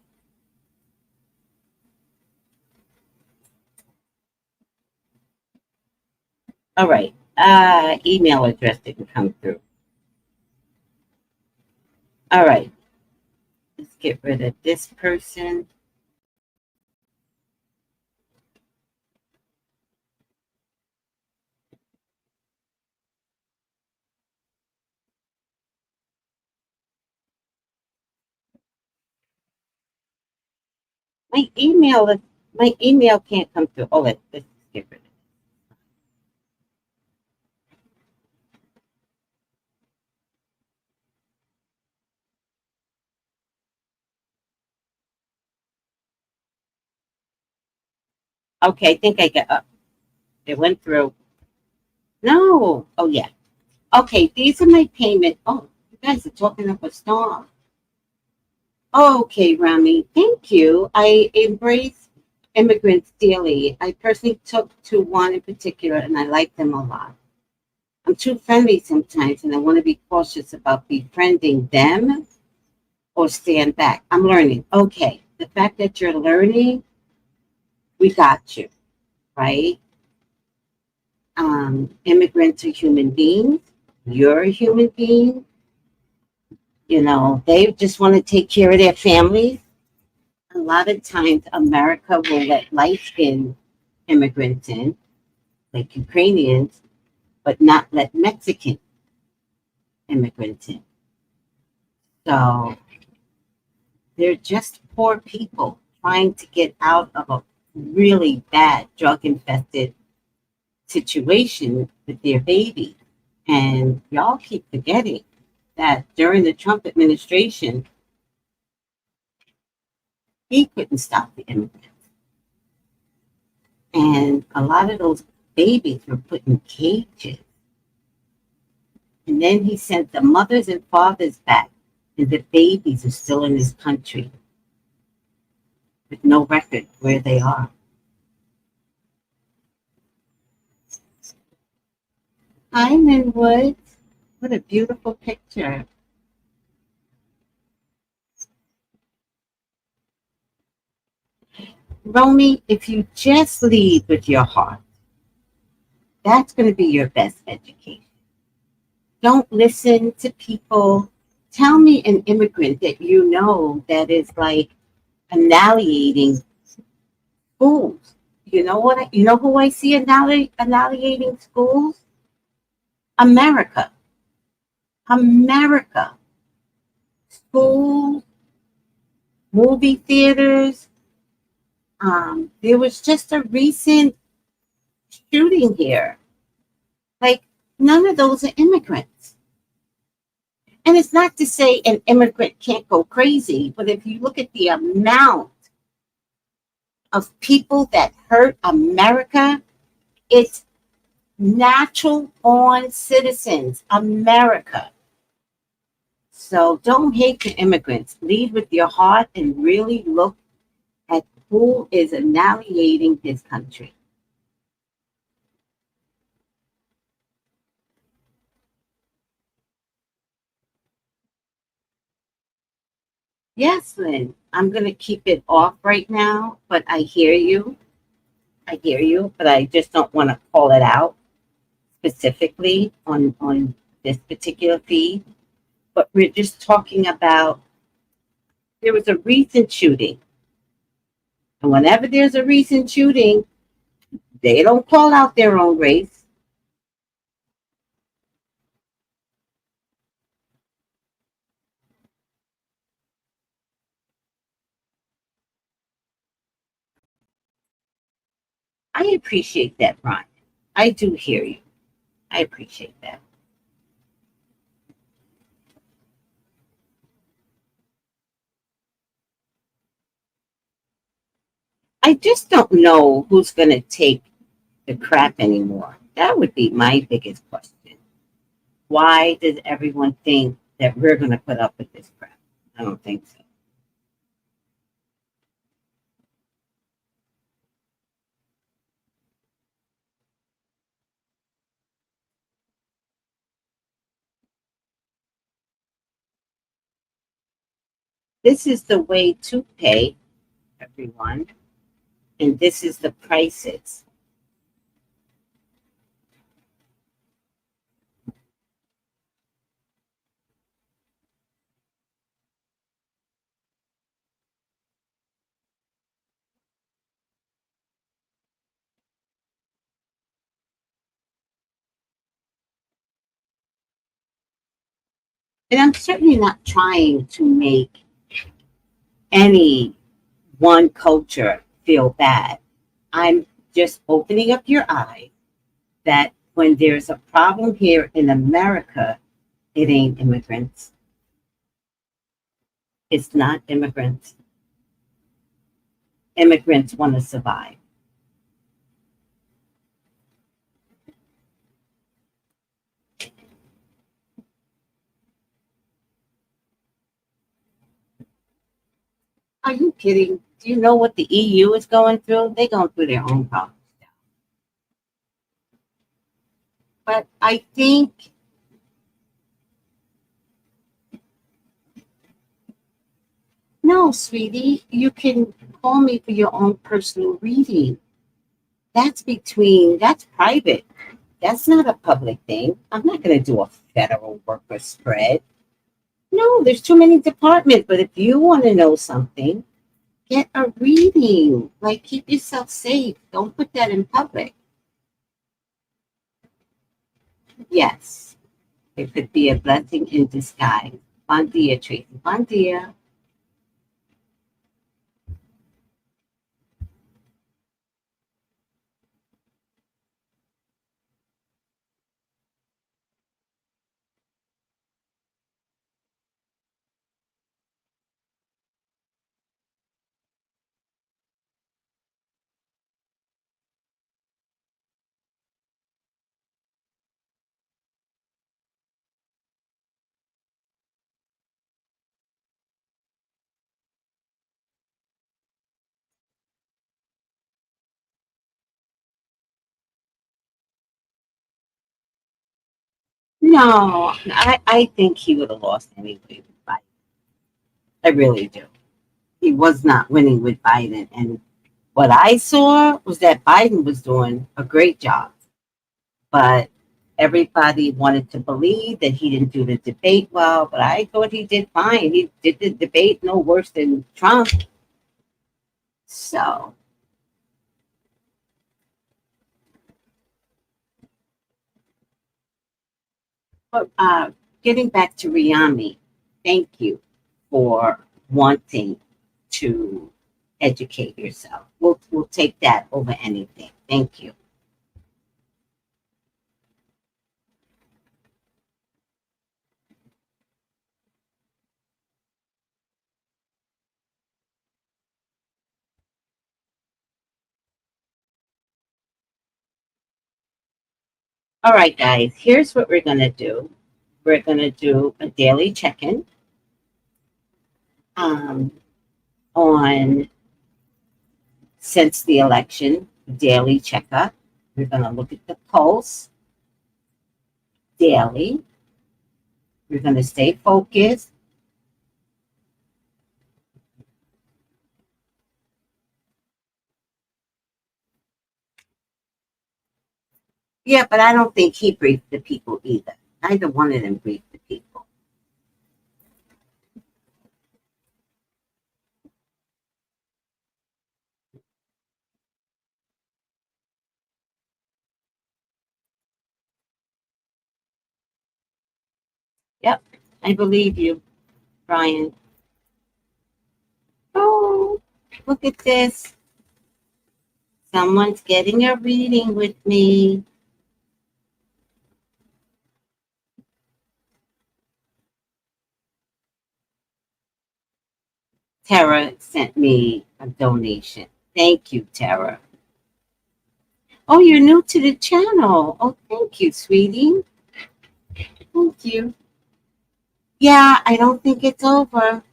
All right. Email address didn't come through. All right. Let's get rid of this person. My email, my email can't come through. Oh, let's get rid of it. Okay, I think I got. It went through. No. Oh yeah. Okay, these are my payment. Oh, you guys are talking up a storm. Okay, Rami, thank you. I embrace immigrants dearly. I personally took to one in particular, and I like them a lot. I'm too friendly sometimes, and I want to be cautious about befriending them or stand back. I'm learning. Okay, the fact that you're learning, we got you, right? Immigrants are human beings. You're a human being. You know, they just want to take care of their families. A lot of times, America will let light skinned immigrants in, like Ukrainians, but not let Mexican immigrants in. So they're just poor people trying to get out of a really bad drug infested situation with their baby. And y'all keep forgetting that during the Trump administration, he couldn't stop the immigrants. And a lot of those babies were put in cages. And then he sent the mothers and fathers back, and the babies are still in this country with no record where they are. Hi, Linwood. What a beautiful picture. Romy, if you just lead with your heart, that's going to be your best education. Don't listen to people. Tell me an immigrant that you know that is like annihilating schools. You know who I see annihilating schools? America. America. Schools, movie theaters. There was just a recent shooting here. Like, none of those are immigrants. And it's not to say an immigrant can't go crazy, but if you look at the amount of people that hurt America, it's natural born citizens, America. So don't hate the immigrants. Lead with your heart and really look at who is annihilating this country. Yes, Lynn, I'm going to keep it off right now, but I hear you. I hear you, but I just don't want to call it out specifically on this particular feed. But we're just talking about there was a recent shooting. And whenever there's a recent shooting, they don't call out their own race. I appreciate that, Brian. I do hear you. I appreciate that. I just don't know who's going to take the crap anymore. That would be my biggest question. Why does everyone think that we're going to put up with this crap? I don't think so. This is the way to pay, everyone, and this is the prices. And I'm certainly not trying to make any one culture feel bad. I'm just opening up your eyes that when there's a problem here in America, it ain't immigrants. It's not immigrants. Immigrants want to survive. Are you kidding? Do you know what the EU is going through? They're going through their own problems. But I think, no, sweetie, you can call me for your own personal reading. That's private. That's not a public thing. I'm not going to do a federal worker spread. No, there's too many departments. But if you want to know something, get a reading. Like, keep yourself safe. Don't put that in public. Yes, it could be a blessing in disguise. Bon dia, Tracy. Bon dia. No, I think he would have lost anyway with Biden. I really do. He was not winning with Biden. And what I saw was that Biden was doing a great job. But everybody wanted to believe that he didn't do the debate well, but I thought he did fine. He did the debate no worse than Trump. So, but getting back to Riami, thank you for wanting to educate yourself. We'll take that over anything. Thank you. All right, guys, here's what we're going to do. We're going to do a daily check-in um, on since the election, daily checkup. We're going to look at the pulse daily. We're going to stay focused. Yeah, but I don't think he briefed the people either. Neither one of them briefed the people. Yep, I believe you, Brian. Oh, look at this. Someone's getting a reading with me. Tara sent me a donation. Thank you, Tara. Oh, you're new to the channel. Oh, thank you, sweetie. Thank you. Yeah, I don't think it's over.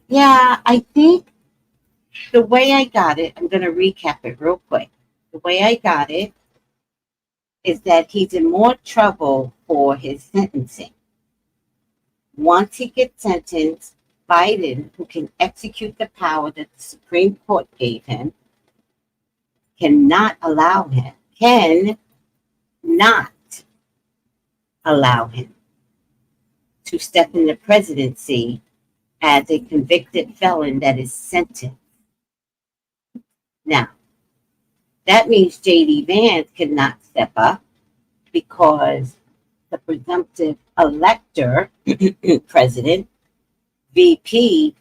Yeah, I think the way I got it, I'm going to recap it real quick. The way I got it is that he's in more trouble for his sentencing. Once he gets sentenced, Biden, who can execute the power that the Supreme Court gave him, can not allow him to step in the presidency as a convicted felon that is sentenced. Now, that means J.D. Vance cannot step up because the presumptive elector, president, VP,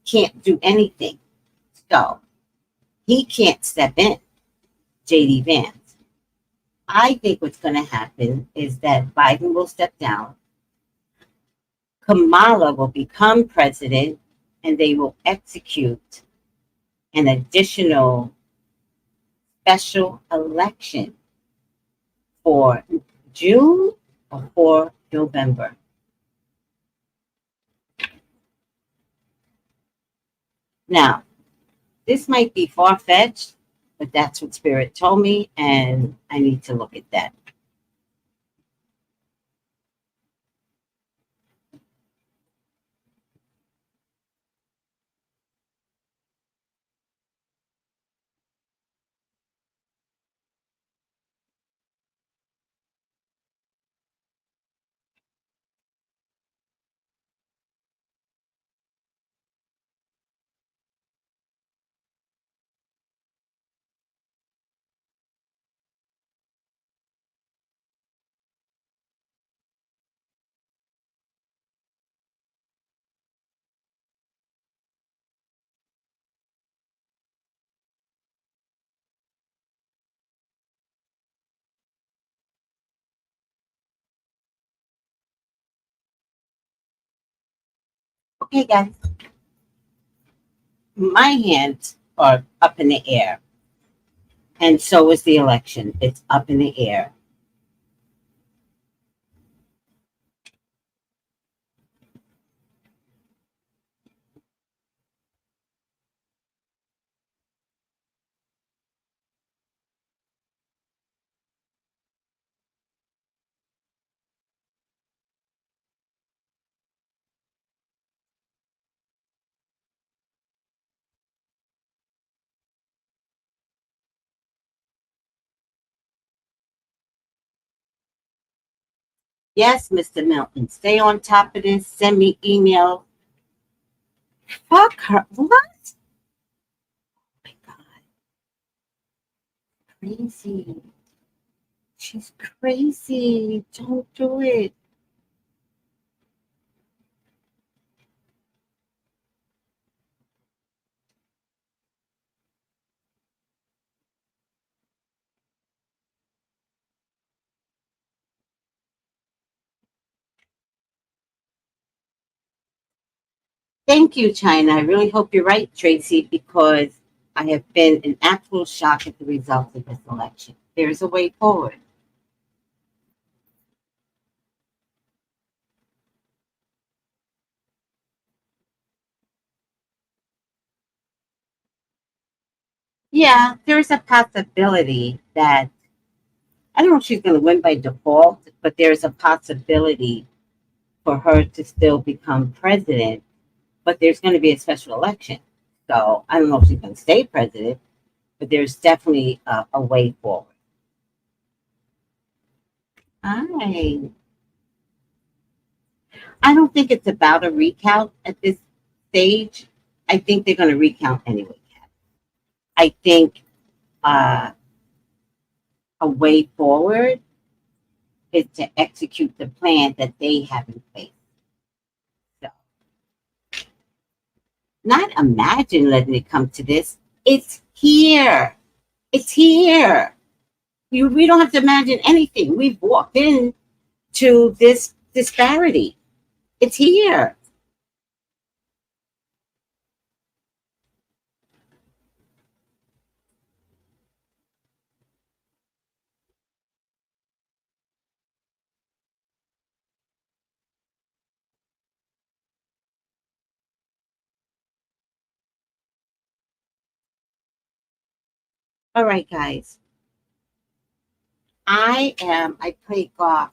can't do anything. So he can't step in, J.D. Vance. I think what's going to happen is that Biden will step down, Kamala will become president, and they will execute an additional special election for June or for November. Now, this might be far-fetched, but that's what Spirit told me, and I need to look at that. Okay, guys, my hands are up in the air, and so is the election. It's up in the air. Yes, Mr. Milton, stay on top of this. Send me email. Fuck her. What? Oh my God. Crazy. She's crazy. Don't do it. Thank you, China. I really hope you're right, Tracy, because I have been in actual shock at the results of this election. There is a way forward. Yeah, there's a possibility that I don't know if she's going to win by default, but there's a possibility for her to still become president. But there's going to be a special election, so I don't know if she's going to stay president. But there's definitely a way forward. I I don't think it's about a recount at this stage. I think they're going to recount anyway. I think uh, a way forward is to execute the plan that they have in place. So, not imagine letting it come to this. It's here. It's here. We don't have to imagine anything. We've walked into this disparity. It's here. All right, guys. I play golf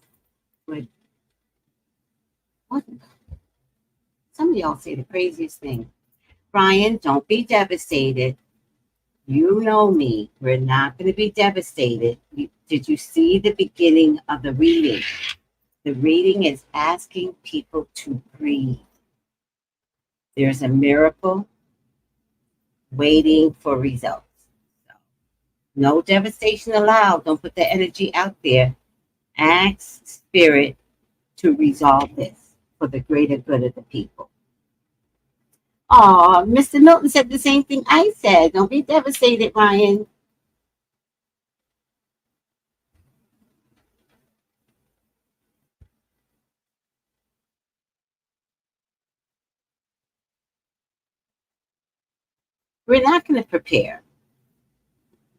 with what some of y'all say the craziest thing. Brian, don't be devastated. You know me. We're not going to be devastated. Did you see the beginning of the reading? The reading is asking people to breathe. There's a miracle waiting for results. So, no devastation allowed. Don't put the energy out there. Ask spirit to resolve this for the greater good of the people. Oh, Mr. Milton said the same thing I said. Don't be devastated, Ryan. We're not going to prepare.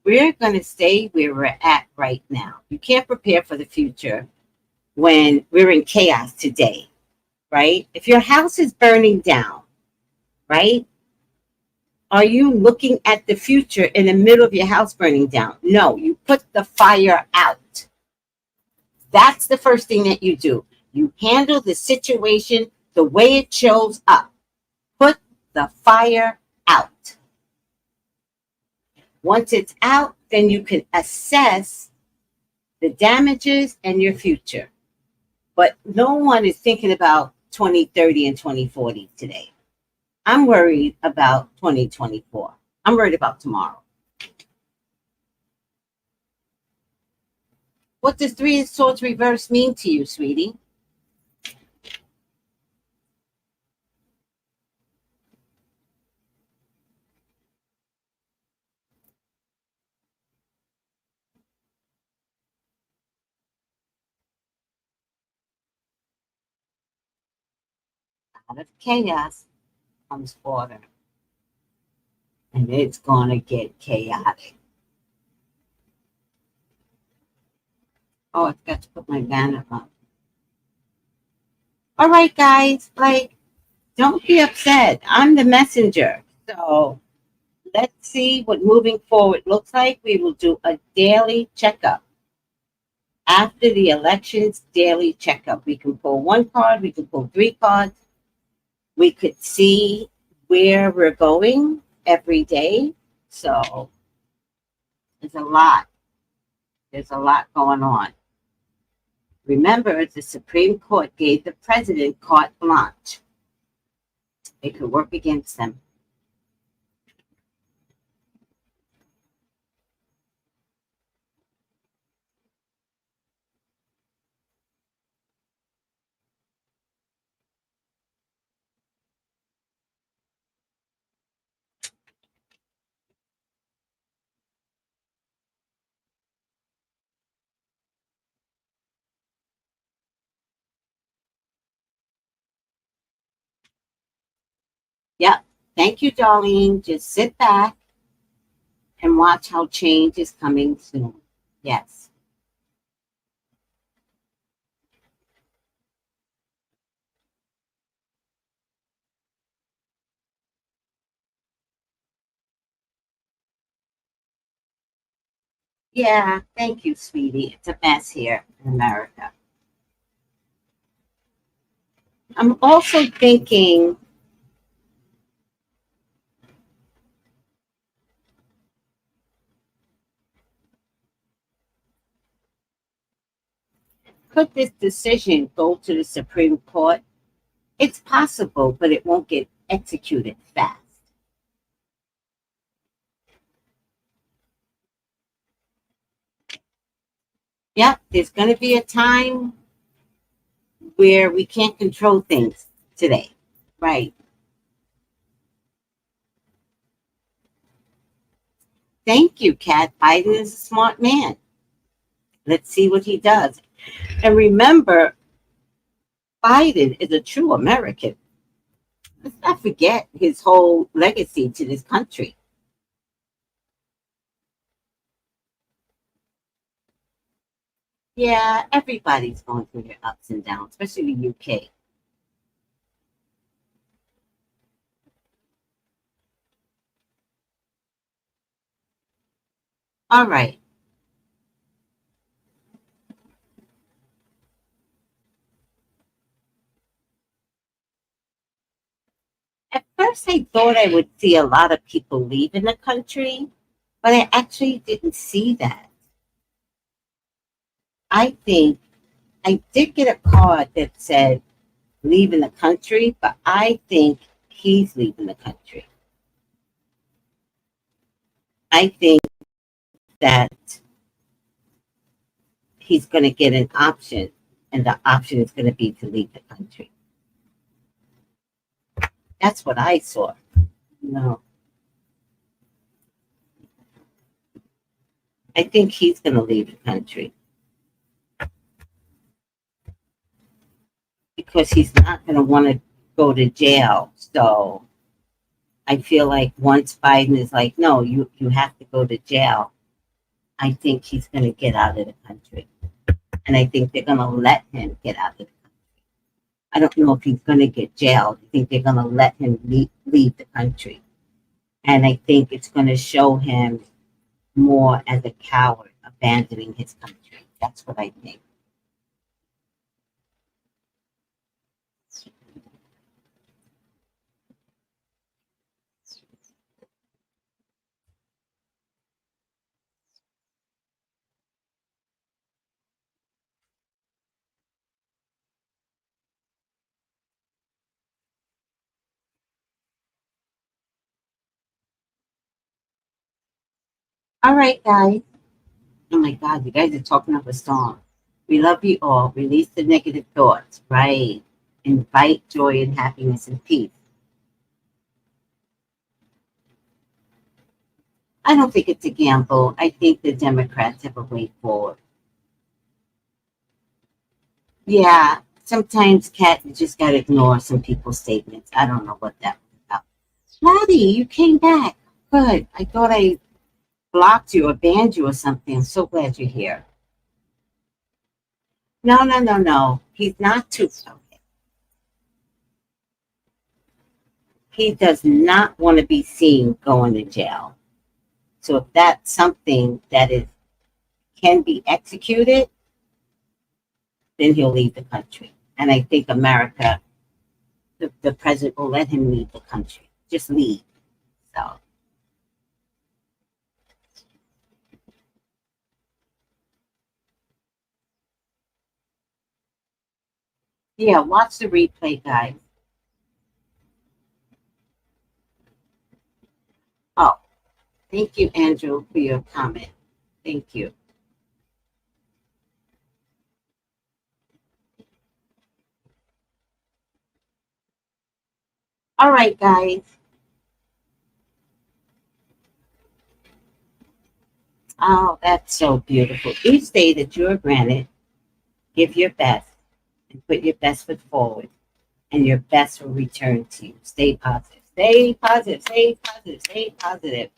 We're going to stay where we're at right now. You can't prepare for the future when we're in chaos today, right? If your house is burning down, right? Are you looking at the future in the middle of your house burning down? No, you put the fire out. That's the first thing that you do. You handle the situation the way it shows up. Put the fire out. Once it's out, then you can assess the damages and your future. But no one is thinking about 2030 and 2040 today. I'm worried about 2024. I'm worried about tomorrow. What does Three of Swords reverse mean to you, sweetie? Out of chaos comes order, and it's going to get chaotic. Oh, I've got to put my banner up. All right, guys, like, don't be upset. I'm the messenger. So let's see what moving forward looks like. We will do a daily checkup. After the elections, daily checkup. We can pull one card, we can pull three cards. We could see where we're going every day. So there's a lot. There's a lot going on. Remember, the Supreme Court gave the president carte blanche. It could work against them. Yep. Thank you, Darlene. Just sit back and watch how change is coming soon. Yes. Yeah, thank you, sweetie. It's a mess here in America. I'm also thinking, could this decision go to the Supreme Court? It's possible, but it won't get executed fast. Yep, there's going to be a time where we can't control things today. Right. Thank you, Kat. Biden is a smart man. Let's see what he does. And remember, Biden is a true American. Let's not forget his whole legacy to this country. Yeah, everybody's going through their ups and downs, especially the UK. All right. At first, I thought I would see a lot of people leaving the country, but I actually didn't see that. I think I did get a card that said leaving the country, but I think he's leaving the country. I think that he's going to get an option, and the option is going to be to leave the country. That's what I saw. No, I think he's going to leave the country because he's not going to want to go to jail. So I feel like once Biden is like, no, you have to go to jail, I think he's going to get out of the country. And I think they're going to let him get out of the country. I don't know if he's going to get jailed. I think they're going to let him leave the country. And I think it's going to show him more as a coward abandoning his country. That's what I think. All right, guys. Oh my God, you guys are talking up a storm. We love you all. Release the negative thoughts. Right. Invite joy and happiness and peace. I don't think it's a gamble. I think the Democrats have a way forward. Yeah, sometimes, Kat, you just got to ignore some people's statements. I don't know what that was about. Maddie, you came back. Good. I thought I blocked you or banned you or something. I'm so glad you're here. No, no, no, no. He's not too. Okay. He does not want to be seen going to jail. So if that's something that is can be executed, then he'll leave the country. And I think America, the president will let him leave the country. Just leave. So yeah, watch the replay, guys. Oh, thank you, Andrew, for your comment. Thank you. All right, guys. Oh, that's so beautiful. Each day that you are granted, give your best and put your best foot forward, and your best will return to you. Stay positive. Stay positive. Stay positive. Stay positive.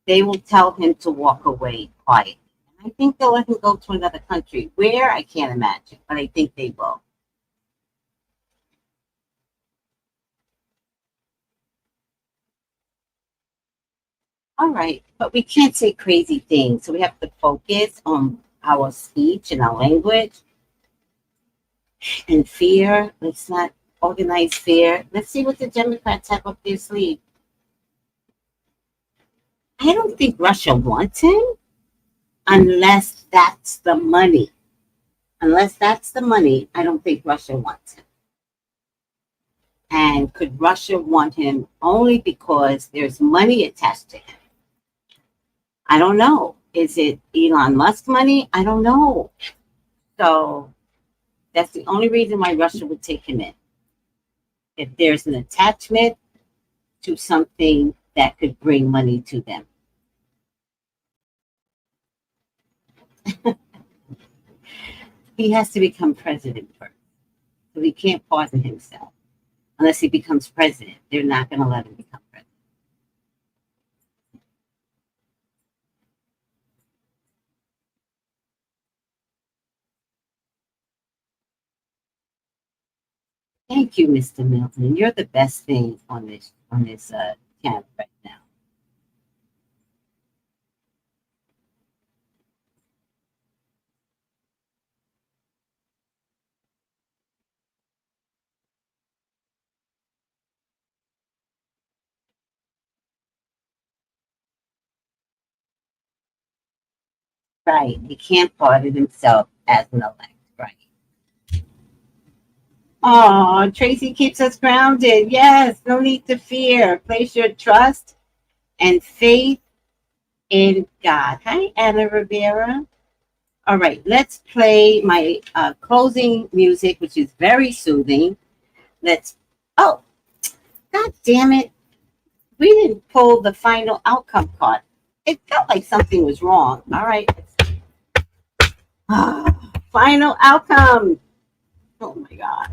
they will tell him to walk away quietly. I think they'll let him go to another country. Where? I can't imagine, but I think they will. All right, but we can't say crazy things, so we have to focus on our speech and our language and fear. Let's not organize fear. Let's see what the Democrats have up their sleeve. I don't think Russia wants him unless that's the money. Unless that's the money, I don't think Russia wants him. And could Russia want him only because there's money attached to him? I don't know. Is it Elon Musk money? I don't know. So that's the only reason why Russia would take him in. If there's an attachment to something that could bring money to them. He has to become president first. So he can't pardon himself. Unless he becomes president. They're not going to let him become president. Thank you, Mr. Milton. You're the best thing on this channel right now. Right. He can't pardon himself as an elect. Right. Oh, Tracy keeps us grounded. Yes, no need to fear. Place your trust and faith in God. Hi, Anna Rivera. All right, let's play my closing music, which is very soothing. Oh, God damn it. We didn't pull the final outcome card. It felt like something was wrong. All right. Final outcome. Oh my God.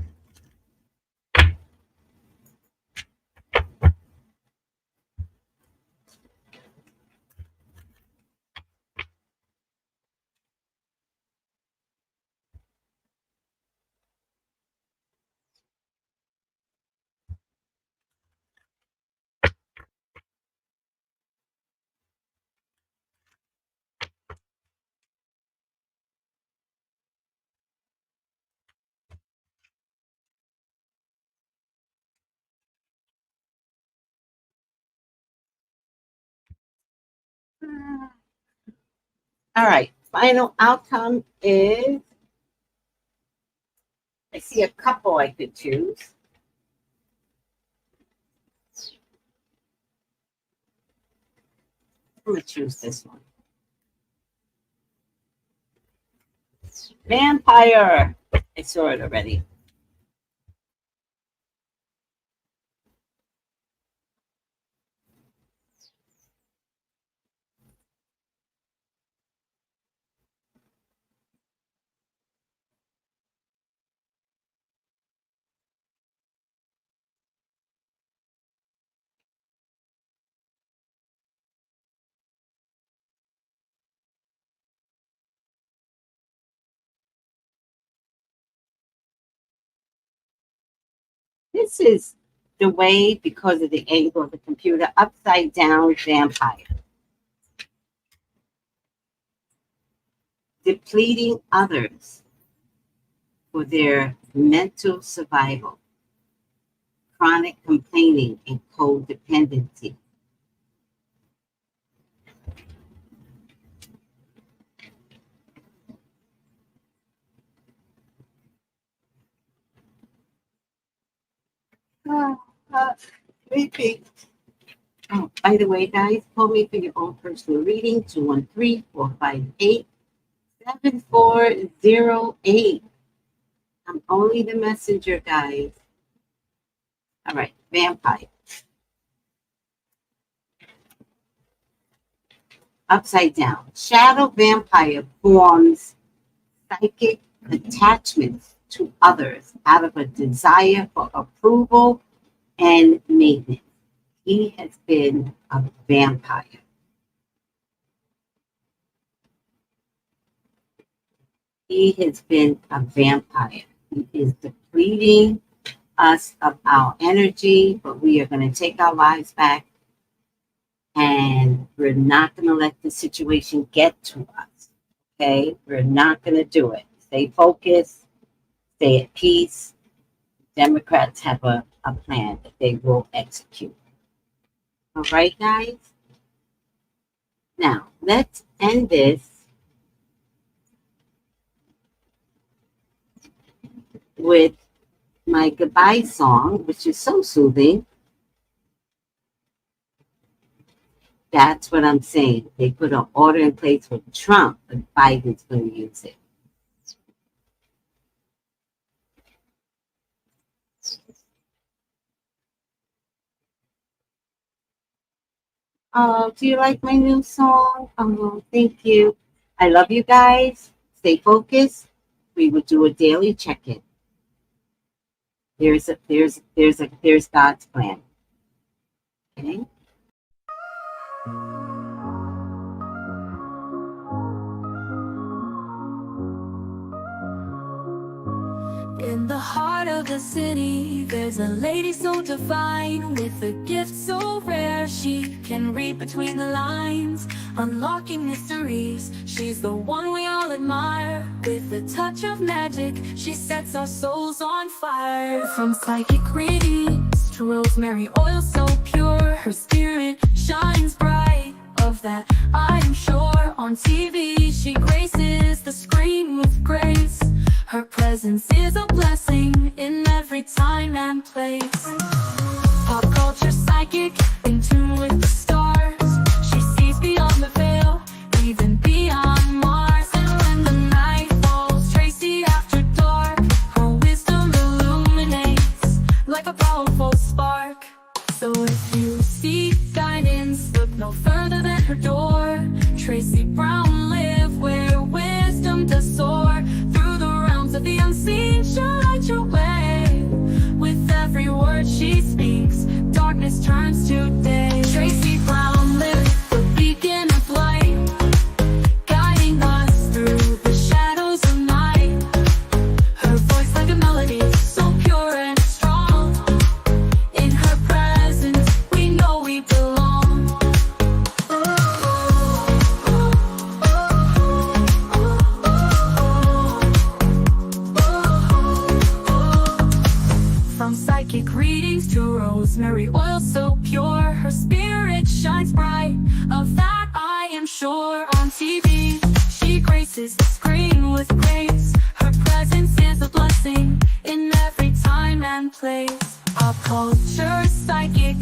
All right. Final outcome is I see a couple I could choose. I'm going to choose this one. Vampire. I saw it already. This is the way, because of the angle of the computer, upside down vampire. Depleting others for their mental survival, chronic complaining, and codependency. Sleepy. Oh, by the way, guys, call me for your own personal reading, 213-458-7408. I'm only the messenger, guys. All right, vampire. Upside down. Shadow vampire forms psychic attachments to others out of a desire for approval and maintenance. He has been a vampire. He has been a vampire. He is depleting us of our energy, but we are going to take our lives back, and we're not going to let the situation get to us. Okay? We're not going to do it. Stay focused, stay at peace. Democrats have a plan that they will execute. All right, guys? Now, let's end this with my goodbye song, which is so soothing. That's what I'm saying. They put an order in place for Trump, but Biden's going to use it. Oh, do you like my new song? Oh, thank you. I love you guys. Stay focused. We will do a daily check-in. There's God's plan. Okay. In the heart of the city, there's a lady so divine, with a gift so rare. She can read between the lines, unlocking mysteries. She's the one we all admire. With a touch of magic, she sets our souls on fire. From psychic readings to rosemary oil so pure, her spirit shines bright. Of that I'm sure. On TV, she graces the screen with grace. Her presence is a blessing in every time and place. Pop culture psychic, in tune with the stars. She sees beyond the veil, even beyond Mars. And when the night falls, Tracy after dark, her wisdom illuminates like a powerful spark. So if you seek guidance, look no further than her door. Tracy Brown live where wisdom does soar. Through the realms of the unseen, she'll light your way. With every word she speaks, darkness turns to day. Tracy Brown live, the beacon of light, guiding us through the shadows of night. Her voice like a melody, so pure and strong. In her presence, we know we belong. From psychic readings to rosemary oil so pure, her spirit shines bright. Of that I am sure. On TV, she graces the screen with grace. Her presence is a blessing in every time and place. Pop culture psychic,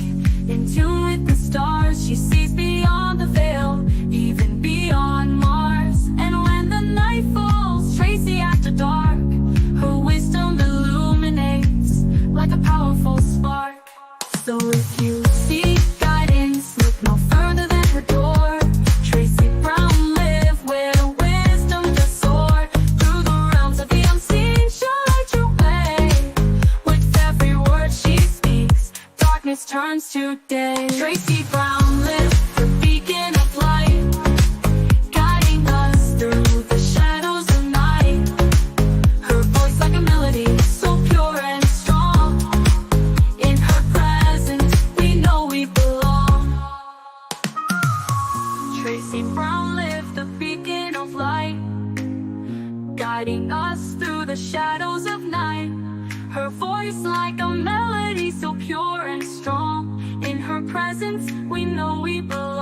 in tune with the stars. She sees beyond the veil, even beyond Mars. And when the night falls, Tracy after dark, her wisdom illuminates like a powerful spark. So if you seek guidance, look no further than her door. Tracy Brown live where wisdom does soar. Through the realms of the unseen, she'll light your way. With every word she speaks, darkness turns to day. Tracy Brown live, the beacon of light, guiding us through the shadows of night. Her voice like a melody, so pure and strong. In her presence, we know we belong. Tracy Brown live, the beacon of light, guiding us through the shadows of night. Her voice like a melody, so pure and strong. In her presence, we know we belong.